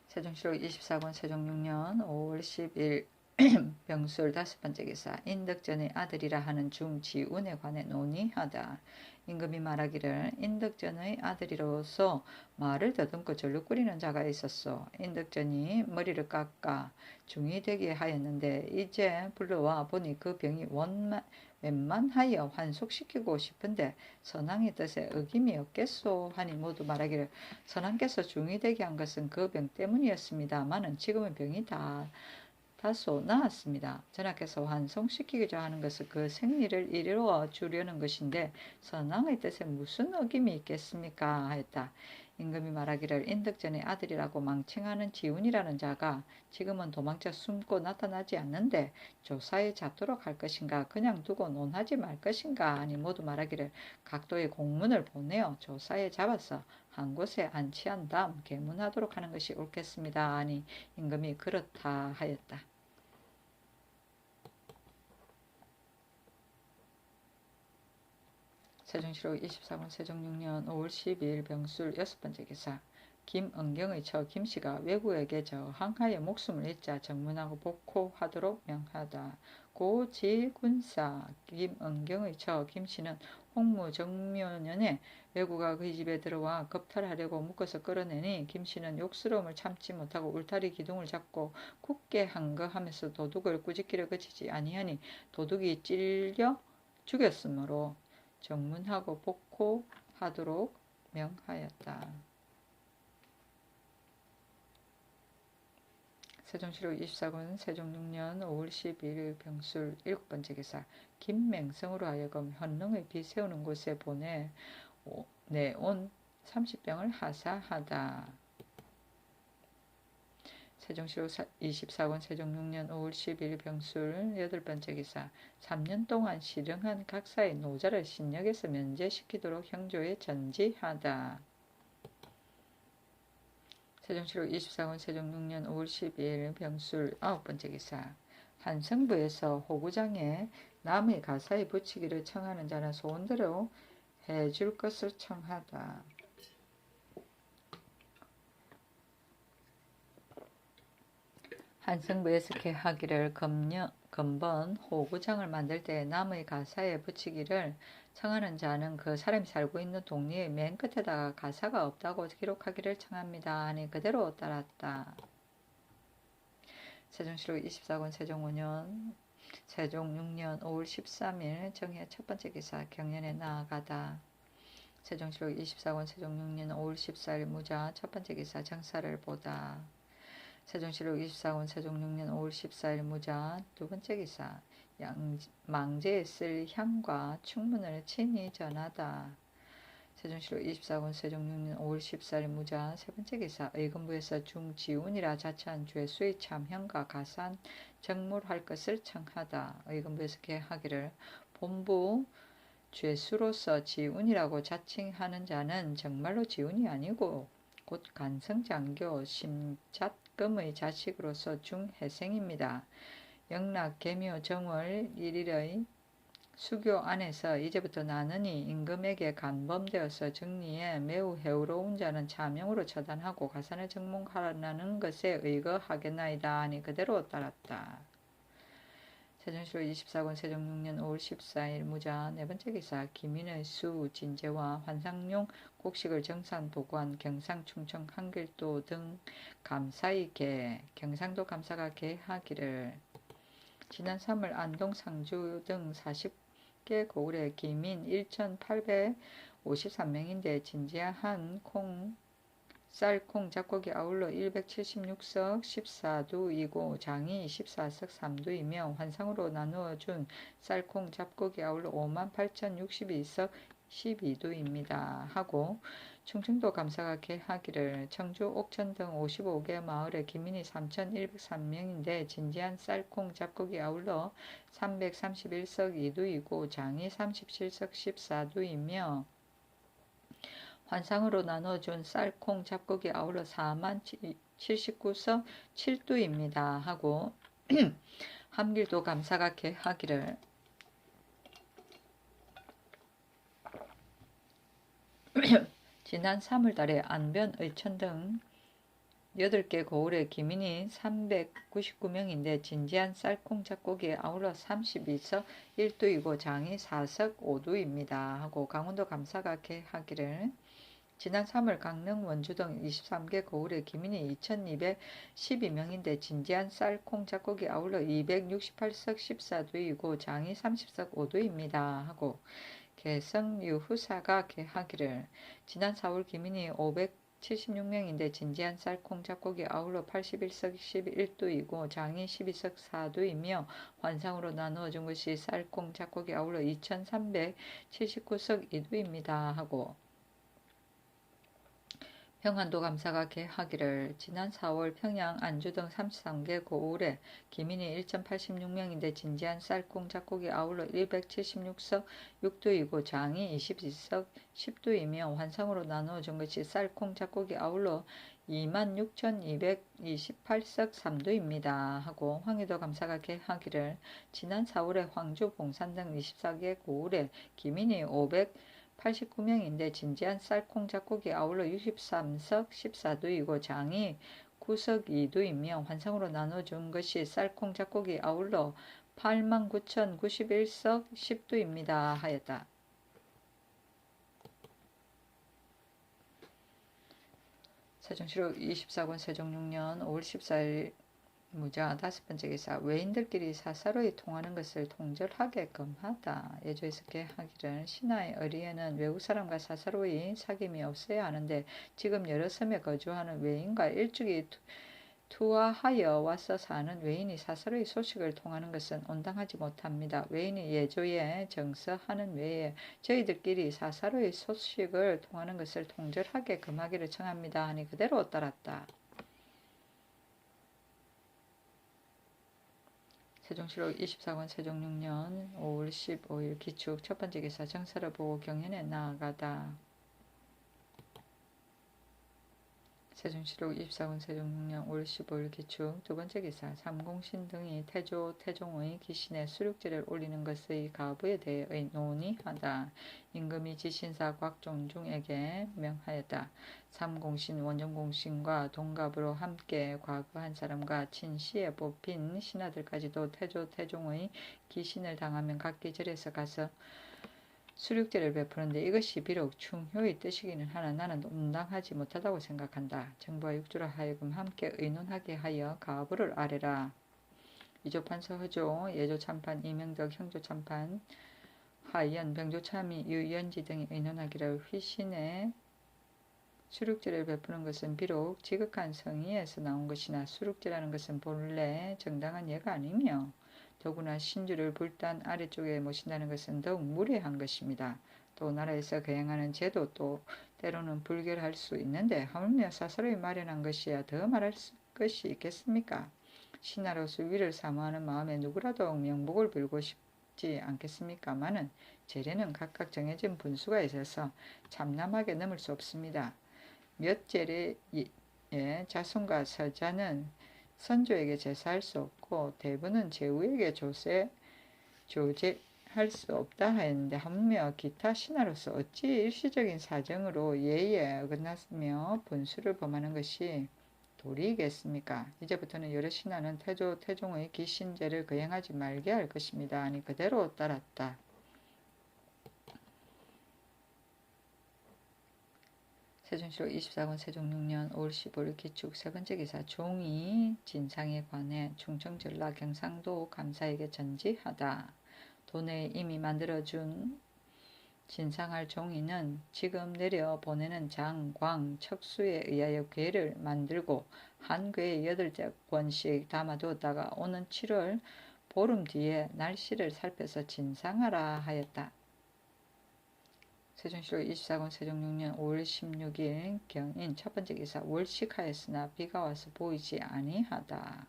세종시록 24권 세종 6년 5월 10일 병술 5번째 기사 인덕전의 아들이라 하는 중지운에 관해 논의하다. 임금이 말하기를 인덕전의 아들이로서 말을 더듬고 절룩거리는 자가 있었소. 인덕전이 머리를 깎아 중이 되게 하였는데 이제 불러와 보니 그 병이 웬만하여 환속시키고 싶은데 선왕의 뜻에 어김이 없겠소 하니 모두 말하기를 선왕께서 중이 되게 한 것은 그 병 때문이었습니다마는 지금은 병이 다소 나았습니다. 전하께서 환송시키고자 하는 것은 그 생리를 이루어 주려는 것인데 선왕의 뜻에 무슨 어김이 있겠습니까? 하였다. 임금이 말하기를 인덕전의 아들이라고 망칭하는 지훈이라는 자가 지금은 도망쳐 숨고 나타나지 않는데 조사에 잡도록 할 것인가 그냥 두고 논하지 말 것인가 하니 모두 말하기를 각도의 공문을 보내어 조사에 잡아서 한 곳에 안치한 다음 계문하도록 하는 것이 옳겠습니다 하니 임금이 그렇다 하였다. 세종시록 24권 세종 6년 5월 12일 병술 6번째 기사 김은경의 처 김씨가 왜구에게 저항하여 목숨을 잃자 정문하고 복호하도록 명하다. 고지군사 김은경의 처 김씨는 홍무정묘년에 왜구가 그의 집에 들어와 겁탈하려고 묶어서 끌어내니 김씨는 욕스러움을 참지 못하고 울타리 기둥을 잡고 굳게 항거하면서 도둑을 꾸짖기를 그치지 아니하니 도둑이 찔려 죽였으므로 정문하고 복호하도록 명하였다. 세종시록 24권 세종 6년 5월 12일 병술 7번째 기사 김맹성으로 하여금 현릉의 비 세우는 곳에 내온 30병을 하사하다. 세종시록 24권 세종 6년 5월 10일 병술 8번째 기사 3년 동안 실형한 각사의 노자를 신역에서 면제시키도록 형조에 전지하다. 세종시록 24권 세종 6년 5월 12일 병술 9번째 기사 한성부에서 호구장에 남의 가사에 붙이기를 청하는 자는 소원대로 해줄 것을 청하다. 한성부에서 개하기를 금번 호구장을 만들 때 남의 가사에 붙이기를 청하는 자는 그 사람이 살고 있는 동리의 맨 끝에다가 가사가 없다고 기록하기를 청합니다 하니 그대로 따랐다. 세종시록 24권 세종 5년 세종 6년 5월 13일 정해 첫번째 기사 경연에 나아가다. 세종시록 24권 세종 6년 5월 14일 무자 첫번째 기사 정사를 보다. 세종시록 24권 세종 6년 5월 14일 무자 두번째 기사 망제에 쓸 향과 충문을 친히 전하다. 세종시록 24권 세종 6년 5월 14일 무자 세번째 기사 의금부에서 중지운이라 자처한 죄수의 참형과 가산 정물할 것을 청하다. 의금부에서 개하기를 본부 죄수로서 지운이라고 자칭하는 자는 정말로 지운이 아니고 곧 간성장교 심잣금의 자식으로서 중혜생입니다. 영락 계묘 정월 1일의 수교 안에서 이제부터 나느니 임금에게 간범되어서 정리에 매우 해우로운 자는 차명으로 처단하고 가산을 정몽하라는 것에 의거하겠나이다 하니 그대로 따랐다. 세종시록 24권 세종 6년 5월 14일 무자 네번째 기사 기민의 수 진제와 환상용 곡식을 정산 도관 경상 충청 한길도 등 감사의 개 경상도 감사가 개하기를 지난 3월 안동, 상주 등 40개 고을의 기민 1,853명인데 진지한 쌀콩 잡곡이 아울러 176석 14두이고 장이 14석 3두이며 환상으로 나누어준 쌀콩 잡곡이 아울러 58,062석 12두입니다. 하고 충청도 감사가 개하기를 청주, 옥천 등 55개 마을의 기민이 3,103명인데 진지한 쌀콩 잡곡이 아울러 331석 2두이고 장이 37석 14두이며 환상으로 나눠준 쌀콩 잡곡이 아울러 4만 79석 7두입니다. 하고 함길도 감사가 개하기를 지난 3월달에 안변, 의천 등 8개 고을의 기민이 399명인데 진지한 쌀콩 잡곡이 아울러 32석 1두이고 장이 4석 5두입니다. 하고 강원도 감사가 개하기를 지난 3월 강릉, 원주 등 23개 고을의 기민이 2,212명인데 진지한 쌀콩 잡곡이 아울러 268석 14두이고 장이 30석 5두입니다. 하고 개성 유후사가 개하기를 지난 4월 기민이 576명인데 진지한 쌀콩 잡곡이 아울러 81석 11두이고 장이 12석 4두이며 환상으로 나누어준 것이 쌀콩 잡곡이 아울러 2379석 2두입니다. 하고 평안도 감사가 개하기를 지난 4월 평양, 안주 등 33개 고을에 기민이 1,086명인데 진지한 쌀콩 잡곡이 아울러 176석 6두이고 장이 22석 10두이며 환상으로 나누어준 것이 쌀콩 잡곡이 아울러 26,228석 3두입니다. 하고 황해도 감사가 개하기를 지난 4월에 황주, 봉산 등 24개 고을에 기민이 589명인데 진지한 쌀콩 잡곡이 아울러 63석 14두이고 장이 9석 2두이며 환상으로 나눠준 것이 쌀콩 잡곡이 아울러 89,091석 10두입니다. 하였다. 세종시록 24권 세종 6년 5월 14일 무자 5번째 기사 외인들끼리 사사로이 통하는 것을 통절하게끔 하다. 예조에서 개하기를 신하의 의리에는 외국 사람과 사사로이 사귐이 없어야 하는데 지금 여러 섬에 거주하는 외인과 일찍이 투하하여 와서 사는 외인이 사사로이 소식을 통하는 것은 온당하지 못합니다. 외인이 예조에 정서하는 외에 저희들끼리 사사로이 소식을 통하는 것을 통절하게 금하기를 청합니다. 하니 그대로 따랐다. 세종시록 24권 세종 6년 5월 15일 기축 첫 번째 기사 정사를 보고 경연에 나아가다. 세종시록 24권 세종 6년 5월 15일 기축 두 번째 기사 삼공신 등이 태종의 기신에 수륙제를 올리는 것의 가부에 대해 논의하다. 임금이 지신사 곽종중에게 명하였다. 삼공신 원정공신과 동갑으로 함께 과거한 사람과 친시에 뽑힌 신하들까지도 태종의 기신을 당하면 각기 절에서 가서 수륙제를 베푸는데 이것이 비록 충효의 뜻이기는 하나 나는 온당하지 못하다고 생각한다. 정부와 육주로 하여금 함께 의논하게 하여 가부를 아뢰라. 이조판서 허조, 예조참판, 이명덕, 형조참판, 하연, 병조참이, 유연지 등이 의논하기를 휘신의 수륙제를 베푸는 것은 비록 지극한 성의에서 나온 것이나 수륙제라는 것은 본래 정당한 예가 아니며 더구나 신주를 불단 아래쪽에 모신다는 것은 더욱 무례한 것입니다. 또 나라에서 거행하는 제도 또 때로는 불결할 수 있는데 하물며 사사로이 마련한 것이야 더 말할 것이 있겠습니까? 신하로서 위를 사모하는 마음에 누구라도 명복을 빌고 싶지 않겠습니까마는 제례는 각각 정해진 분수가 있어서 참남하게 넘을 수 없습니다. 몇 제례의 자손과 서자는 선조에게 제사할 수 없고 대부는 제후에게 조제할 수 없다 하였는데 하물며 기타 신하로서 어찌 일시적인 사정으로 예의에 어긋났으며 분수를 범하는 것이 도리이겠습니까? 이제부터는 여러 신하는 태종의 기신제를 거행하지 말게 할 것입니다. 아니 그대로 따랐다. 세종시로 24권 세종 6년 5월 15일 기축 세 번째 기사 종이 진상에 관해 충청 전라 경상도 감사에게 전지하다. 도내에 이미 만들어준 진상할 종이는 지금 내려 보내는 장, 광, 척수에 의하여 궤를 만들고 한 궤에 8권씩 담아두었다가 오는 7월 보름 뒤에 날씨를 살펴서 진상하라 하였다. 세종시로 24권 세종 6년 5월 16일 경인 첫 번째 기사 월식하였으나 비가 와서 보이지 아니하다.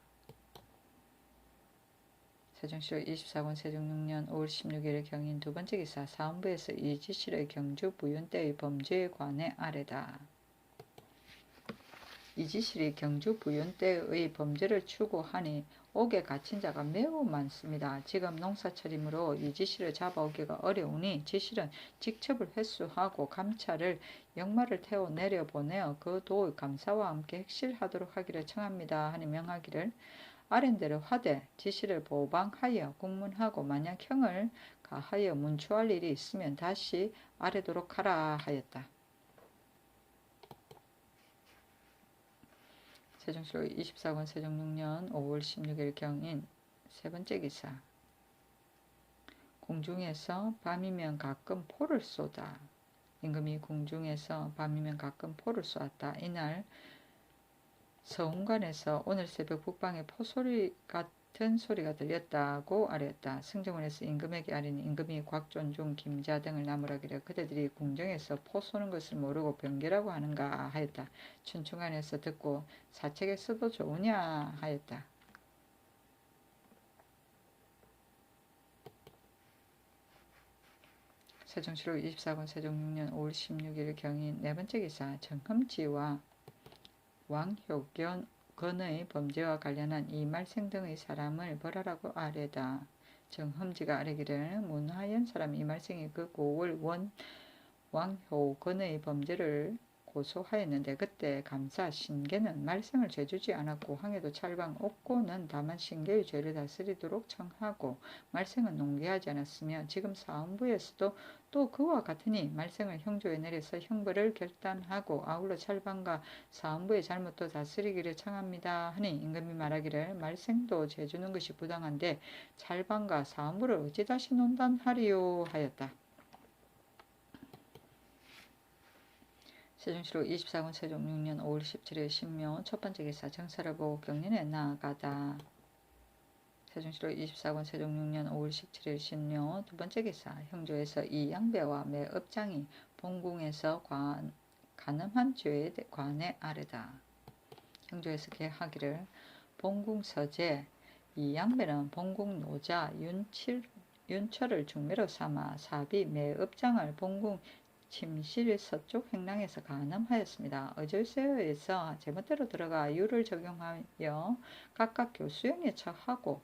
세종시로 24권 세종 6년 5월 16일 경인 두 번째 기사 사헌부에서 이지실의 경주 부윤 때의 범죄에 관해 아래다. 이지실이 경주 부윤 때의 범죄를 추구하니 옥에 갇힌 자가 매우 많습니다. 지금 농사철이므로 이지실을 잡아오기가 어려우니 지실은 직첩을 회수하고 감찰을 역마를 태워 내려보내어 그 도의 감사와 함께 핵실하도록 하기를 청합니다. 하니 명하기를 아랜대로 하되 지시를 보방하여 국문하고 만약 형을 가하여 문초할 일이 있으면 다시 아래도록 하라 하였다. 세종시로 24권 세종 6년 5월 16일 경인 세 번째 기사 궁중에서 밤이면 가끔 포를 쏘다. 임금이 궁중에서 밤이면 가끔 포를 쏘았다. 이날 서운관에서 오늘 새벽 북방에 포소리 같은 소리가 들렸다고 아뢰었다. 승정원에서 임금에게 아뢰니 임금이 곽존중, 김자 등을 나무라기를 그대들이 궁정에서 포 쏘는 것을 모르고 변개라고 하는가 하였다. 춘중안에서 듣고 사책에 써도 좋으냐 하였다. 세종시로 24권 세종 6년 5월 16일 경인 네 번째 기사 정흠지와 왕효견의 범죄와 관련한 이말생 등의 사람을 벌하라고 아뢰다. 정흠지가 아뢰기를 문하연 사람 이말생이 그 고을 왕효견의 범죄를 고소하였는데 그때 감사 신계는 말생을 죄주지 않았고 황해도 찰방 옥고는 다만 신계의 죄를 다스리도록 청하고 말생은 농계하지 않았으며 지금 사헌부에서도 또 그와 같으니 말생을 형조에 내려서 형벌을 결단하고 아울러 찰방과 사헌부의 잘못도 다스리기를 청합니다. 하니 임금이 말하기를 말생도 죄주는 것이 부당한데 찰방과 사헌부를 어찌 다시 논단하리요 하였다. 세종시로 24권 세종 6년 5월 17일 신묘 첫 번째 기사 정사를 보고 경륜에 나아가다. 세종시로 24권 세종 6년 5월 17일 신묘 두 번째 기사 형조에서 이 양배와 매업장이 본궁에서 간음한 죄에 관해 아뢰다. 형조에서 계하기를 본궁서재 이 양배는 본궁 노자 윤철을 중매로 삼아 사비 매업장을 본궁 침실 서쪽 행랑에서 간음하였습니다. 어절세어에서 제멋대로 들어가 유를 적용하여 각각 교수형에 처하고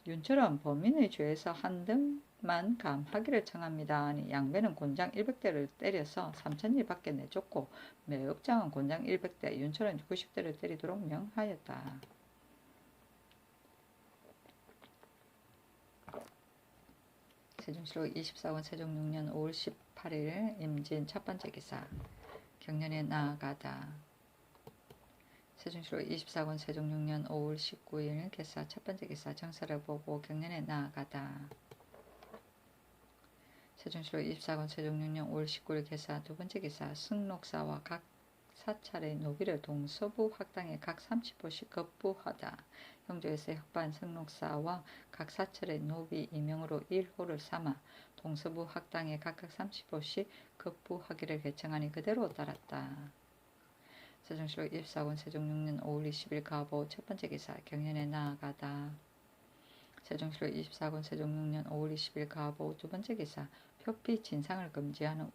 윤철은 범인의 죄에서 한 등만 감하기를 청합니다. 양배는 곤장 100대를 때려서 3,000일 밖에 내줬고 매업장은 곤장 100대, 윤철은 90대를 때리도록 명하였다. 세종시로 24권 세종 6년 5월 18일 임진 첫 번째 기사 경련에 나아가다. 세종시로 24권 세종 6년 5월 19일 기사 첫 번째 기사 정사를 보고 경련에 나아가다. 세종시로 24권 세종 6년 5월 19일 기사 두 번째 기사 승록사와 각 사찰의 노비를 동서부 학당에 각 30호씩 급부하다. 형조에서 혁반 승록사와 각 사찰의 노비 임명으로 1호를 삼아 동서부 학당에 각각 30호씩 급부하기를 개청하니 그대로 따랐다. 세종시로 24권 세종 6년 5월 20일 가보 첫 번째 기사 경연에 나아가다. 세종시로 24권 세종 6년 5월 20일 가보 두 번째 기사 표피 진상을 금지하는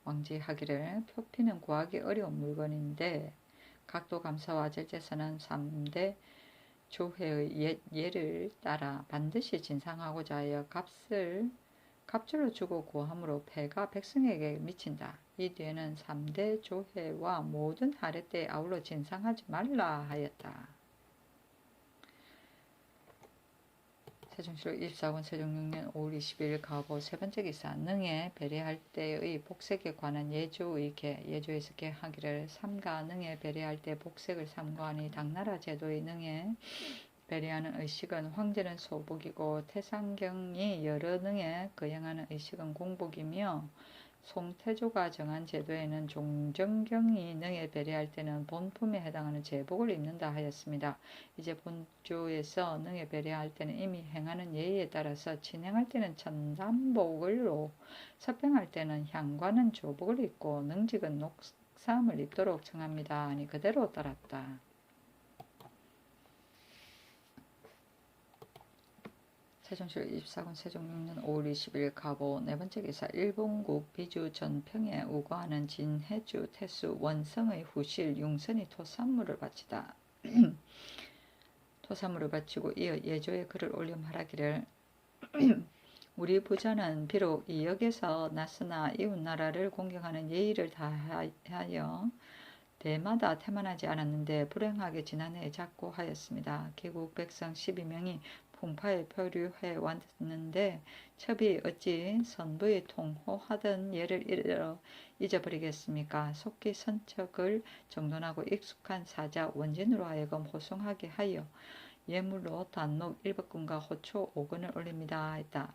왕지하기를 표피는 구하기 어려운 물건인데 각도 감사와 절제서는 3대 조회의 예를 따라 반드시 진상하고자 하여 값줄을 주고 구함으로 폐가 백성에게 미친다. 이 뒤에는 3대 조회와 모든 할애 때에 아울러 진상하지 말라 하였다. 세종시로 24권 세종 6년 5월 20일 가보 세 번째 기사 능에 배려할 때의 복색에 관한 예조의 개 예조에서 개하기를 삼가 능에 배려할 때 복색을 삼가하니 당나라 제도의 능에 배려하는 의식은 황제는 소복이고 태상경이 여러 능에 거행하는 의식은 공복이며 송태조가 정한 제도에는 종정경이 능에 배려할 때는 본품에 해당하는 제복을 입는다 하였습니다. 이제 본조에서 능에 배려할 때는 이미 행하는 예의에 따라서 진행할 때는 천단복을로 서병할 때는 향관은 조복을 입고 능직은 녹삼을 입도록 정합니다. 아니 그대로 따랐다. 세종시로 24권 세종 6년 5월 20일 가보 네 번째 기사 일본국 비주 전평에 우거하는 진해주 태수 원성의 후실 융선이 토산물을 바치다. 토산물을 바치고 이어 예조의 글을 올려 말하기를 우리 부자는 비록 이 역에서 낯으나 이웃나라를 공경하는 예의를 다하여 대마다 태만하지 않았는데 불행하게 지난해에 작고하였습니다. 개국 백성 12명이 풍파에 표류해 왔는데 첩이 어찌 선부의 통호하던 예를 잊어버리겠습니까? 속기 선척을 정돈하고 익숙한 사자 원진으로 하여금 호송하게 하여 예물로 단록 1법금과 호초 5근을 올립니다. 했다.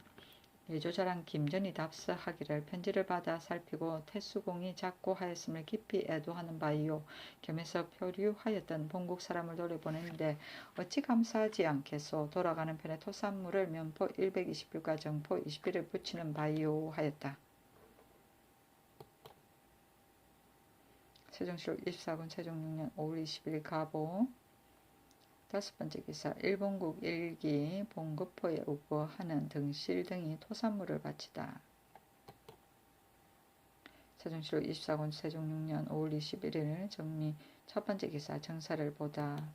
예조자랑 김전이 답서하기를 편지를 받아 살피고 태수공이 작고하였음을 깊이 애도하는 바이요. 겸해서 표류하였던 본국 사람을 돌려보내는데 어찌 감사하지 않겠소. 돌아가는 편에 토산물을 면포 120필과 정포 20필을 붙이는 바이요 하였다. 세종시로 24권 세종 6년 5월 20일 가보 다섯 번째 기사 일본국 일기 봉급포에 우거하는 등실 등이 토산물을 바치다. 세종시로 24권 세종 6년 5월 21일 정리 첫 번째 기사 정사를 보다.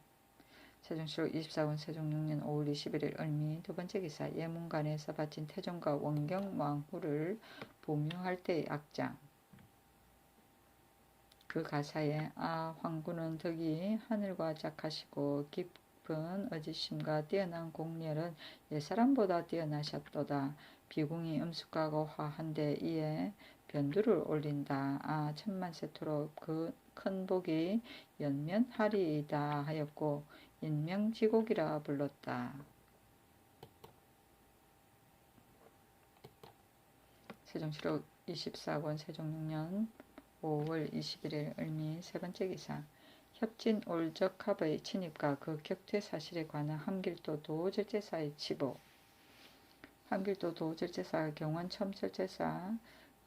세종시로 24권 세종 6년 5월 21일 을미 두 번째 기사 예문관에서 바친 태종과 원경왕후를 부묘할 때의 악장. 그 가사에 황구는 덕이 하늘과 짝하시고 깊은 어지심과 뛰어난 공렬은 옛사람보다 뛰어나셨도다. 비궁이 음숙하고 화한데 이에 변두를 올린다. 천만세토록 그 큰 복이 연면하리이다 하였고 인명지곡이라 불렀다. 세종시로 24권 세종 6년 5월 21일 을미 세 번째 기사 협진 올적합의 침입과 그 격퇴 사실에 관한 함길도 도절제사의 치보. 함길도 도절제사가 경원 첨설제사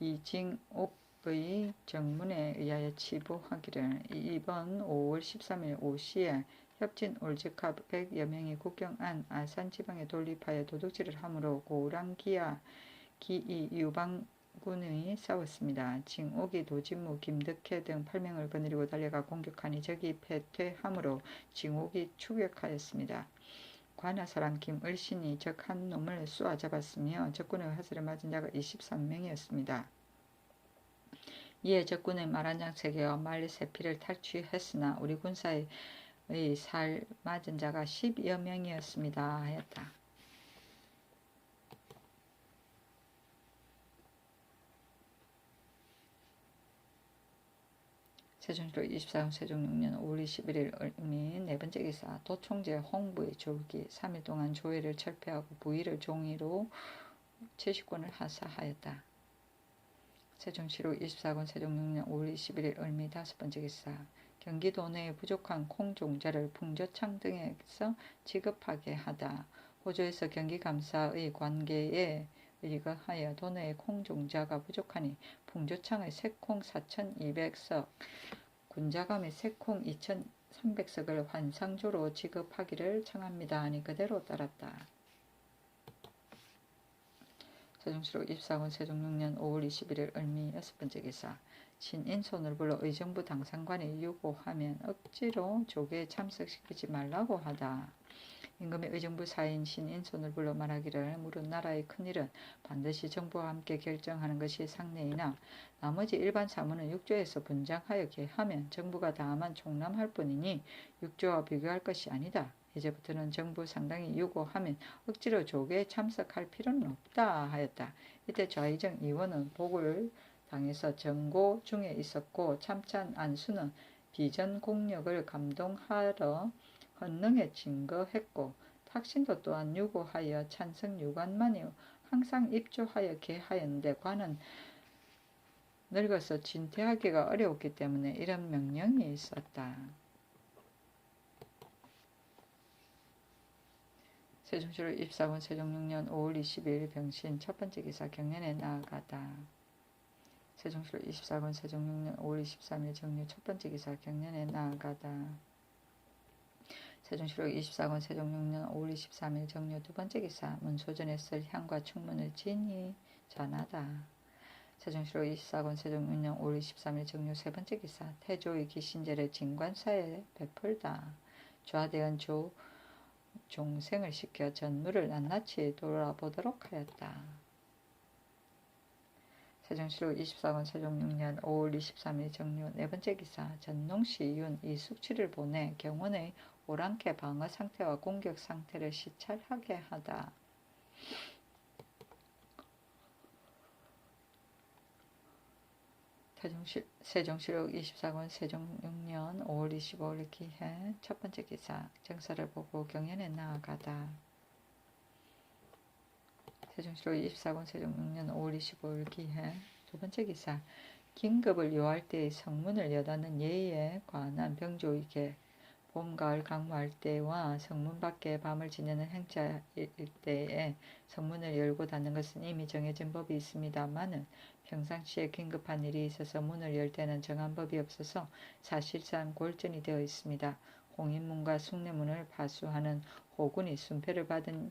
이징옥의 정문에 의하여 치보하기를 이번 5월 13일 오시에 협진 올적합 100여 명이 국경 안 아산지방에 돌입하여 도둑질을 함으로 고랑기야 기이 유방군의 싸웠습니다. 징옥이 도진무 김덕회 등 8명을 거느리고 달려가 공격하니 적이 패퇴함으로 징옥이 추격하였습니다. 관아사람 김을신이 적 한 놈을 쏘아 잡았으며 적군의 화살을 맞은 자가 23명이었습니다. 이에 적군의 말한장세계와 말세피를 탈취했으나 우리 군사의 살 맞은 자가 10여 명이었습니다. 하였다. 세종시로 24년 세종 6년 5월 21일 을미 네 번째 기사 도총재 홍부의 조기 3일 동안 조회를 철폐하고 부의를 종이로 채식권을 하사하였다. 세종시로 24권 세종 6년 5월 21일 을미 다섯 번째 기사 경기도 내에 부족한 콩종자를 풍조창 등에서 지급하게 하다. 호조에서 경기감사의 관계에 의거하여 도내에 콩종자가 부족하니 풍조창의 새콩 4,200석, 군자감의 새콩 2,300석을 환상조로 지급하기를 청합니다. 하니 그대로 따랐다. 세종시로 24권 세종 6년 5월 21일 을미 여섯 번째 기사 신인손을 불러 의정부 당상관이 유고하면 억지로 조계에 참석시키지 말라고 하다. 임금의 의정부 사인 신인손을 불러 말하기를 물은 나라의 큰일은 반드시 정부와 함께 결정하는 것이 상례이나 나머지 일반 사무는 육조에서 분장하여 개하면 정부가 다만 총람할 뿐이니 육조와 비교할 것이 아니다. 이제부터는 정부 상당히 요구하면 억지로 조계에 참석할 필요는 없다 하였다. 이때 좌의정 의원은 복을 당해서 정고 중에 있었고 참찬 안수는 비전 공력을 감동하러 헌능에 증거했고 탁신도 또한 요구하여 찬성 유관만이 항상 입조하여 개하였는데 관은 늙어서 진퇴하기가 어려웠기 때문에 이런 명령이 있었다. 세종시로 24권 세종 6년 5월 22일 병신 첫 번째 기사 경연에 나아가다. 세종시로 24권 세종 6년 5월 23일 정유 첫 번째 기사 경연에 나아가다. 세종시로 24권 세종 6년 5월 23일 정유 두 번째 기사 문소전에 쓸 향과 충문을 진히 전하다. 세종시로 24권 세종 6년 5월 23일 정유 세 번째 기사 태조의 기신제를 진관사에 베풀다. 좌대은 종생을 시켜 전무를 낱낱이 돌아보도록 하였다. 세종시로 24권 세종 6년 5월 23일 정유 네 번째 기사 전농시 윤 이숙치를 보내 경원의 오랑캐 방어 상태와 공격 상태를 시찰하게 하다. 세종시록 24권 세종 6년 5월 25일 기해 첫 번째 기사 정사를 보고 경연에 나아가다. 세종시록 24권 세종 6년 5월 25일 기해 두 번째 기사 긴급을 요할 때의 성문을 여닫는 예의에 관한 병조의 계 봄, 가을 강무할 때와 성문 밖에 밤을 지내는 행차일 때에 성문을 열고 닫는 것은 이미 정해진 법이 있습니다마는 평상시에 긴급한 일이 있어서 문을 열 때는 정한 법이 없어서 사실상 골전이 되어 있습니다. 홍인문과 숭례문을 파수하는 호군이 순패를 받는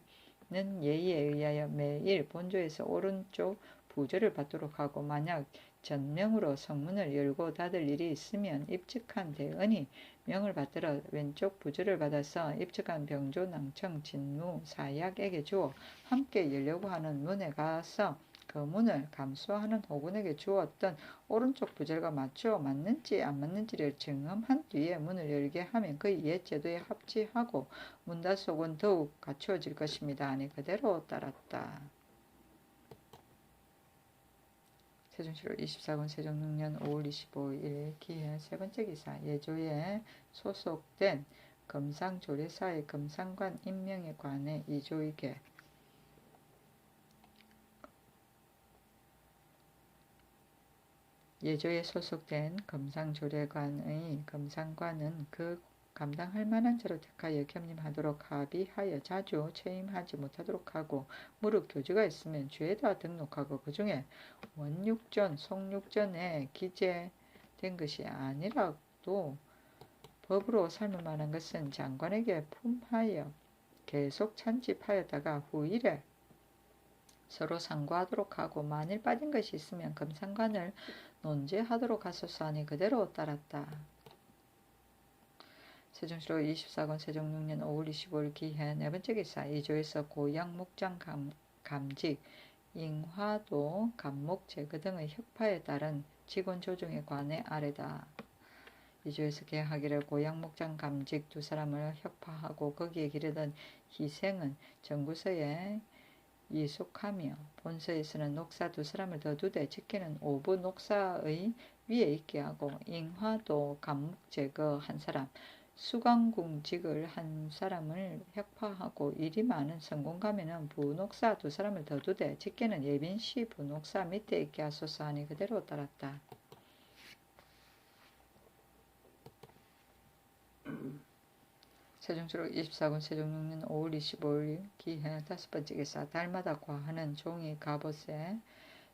예의에 의하여 매일 본조에서 오른쪽 부조를 받도록 하고 만약 전명으로 성문을 열고 닫을 일이 있으면 입측한 대언이 명을 받들어 왼쪽 부조를 받아서 입측한 병조 낭청 진무 사약에게 주어 함께 열려고 하는 문에 가서 그 문을 감수하는 호군에게 주었던 오른쪽 부절과 맞추어 맞는지 안 맞는지를 증험한 뒤에 문을 열게 하면 그의 옛 제도에 합치하고 문닫속은 더욱 갖추어질 것입니다. 아니 그대로 따랐다. 세종시로 24권 세종 6년 5월 25일 기해 세 번째 기사 예조에 소속된 금상조례사의 금상관 임명에 관해 이조의계 예조에 소속된 금상조례관의 금상관은 그 감당할 만한 자로 택하여 겸임하도록 합의하여 자주 채임하지 못하도록 하고 무릇 교주가 있으면 죄다 등록하고 그 중에 원육전, 속육전에 기재된 것이 아니라도 법으로 삶을 만한 것은 장관에게 품하여 계속 찬집하였다가 후일에 서로 상고하도록 하고 만일 빠진 것이 있으면 금상관을 논제하도록 하소서 하니 그대로 따랐다. 세종시로 24권 세종 6년 5월 25일 기해 네 번째 기사 이조에서 고양 목장 감직, 잉화도 감목 제거 등의 혁파에 따른 직원 조정에 관해 아래다. 이조에서 계하기를 고양 목장 감직 두 사람을 혁파하고 거기에 기르던 희생은 정구서에 이속하며 본서에서는 녹사 두 사람을 더 두되 직계는 오부 녹사의 위에 있게 하고 잉화도 감목 제거 한 사람 수강궁직을 한 사람을 혁파하고 일이 많은 성공가면은 부녹사 두 사람을 더 두되 직계는 예빈시 부녹사 밑에 있게 하소서 하니 그대로 따랐다. 세종시로 24권 세종 6년 5월 25일 기해 다섯 번째 기사 달마다 과하는 종이 갑옷에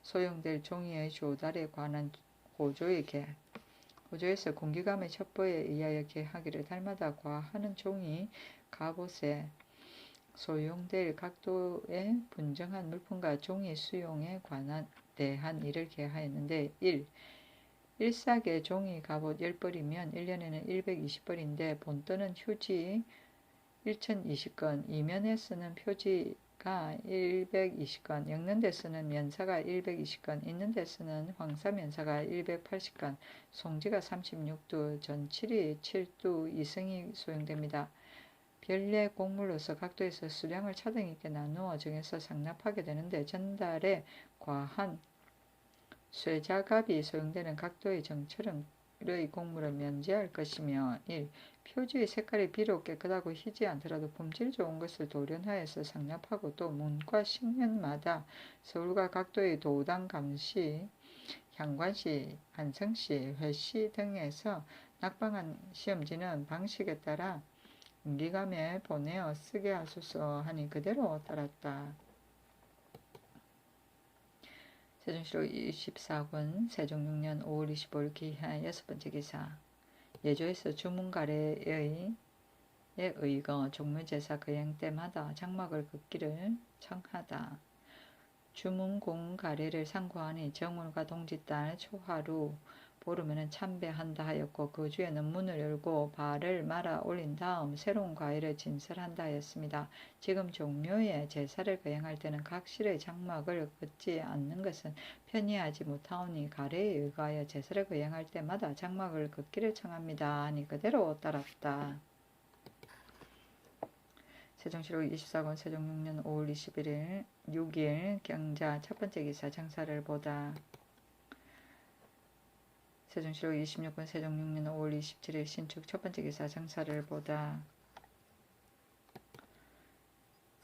소용될 종이의 조달에 관한 호조의 계 호조에서 공기감의 첩보에 의하여 계하기를 달마다 과하는 종이 갑옷에 소용될 각도의 분정한 물품과 종이 수용에 대한 일을 계하였는데 1. 일삭에 종이 갑옷 10벌이면 1년에는 120벌인데 본떠는 휴지 1020건, 이면에 쓰는 표지가 120건, 엮는 데 쓰는 면사가 120건, 있는 데 쓰는 황사면사가 180건, 송지가 36두, 전칠이 7두 이승이 소용됩니다. 별내 곡물로서 각도에서 수량을 차등 있게 나누어 정해서 상납하게 되는데 전달에 과한 쇠자갑이 소용되는 각도의 정철의 곡물을 면제할 것이며 1. 표지의 색깔이 비록 깨끗하고 희지 않더라도 품질 좋은 것을 도련하여서 상납하고 또 문과 식면마다 서울과 각도의 도당, 감시, 향관시, 안성시, 회시 등에서 낙방한 시험지는 방식에 따라 임기감에 보내어 쓰게 하소서 하니 그대로 따랐다. 세종시로 24군 세종 6년 5월 25일 기하 6번째 기사. 예조에서 주문가래에 의거 종묘제사 거행 때마다 장막을 긋기를 청하다. 주문공가래를 상고하니 정월과 동짓달 초하루 보름에는 참배한다 하였고 그 주에는 문을 열고 발을 말아 올린 다음 새로운 과일을 진설한다 하였습니다. 지금 종묘에 제사를 거행할 때는 각 실의 장막을 긋지 않는 것은 편의하지 못하오니 가래에 의하여 제사를 거행할 때마다 장막을 긋기를 청합니다 하니 그대로 따랐다. 세종시로 24권 세종 6년 5월 21일 6일 경자 첫번째 기사 장사를 보다. 세종시로 26권 세종 6년 5월 27일 신축 첫번째 기사 장사를 보다.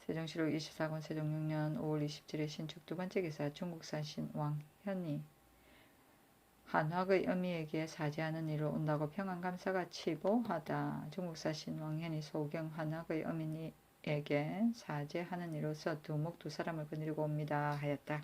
세종시로 24권 세종 6년 5월 27일 신축 두번째 기사 중국산 신왕현이 한학의 어미에게 사죄하는 일을 온다고 평안감사가 치보하다. 중국산 신왕현이 소경 한학의 어미에게 사죄하는 이로써 두목 두 사람을 거느리고 옵니다 하였다.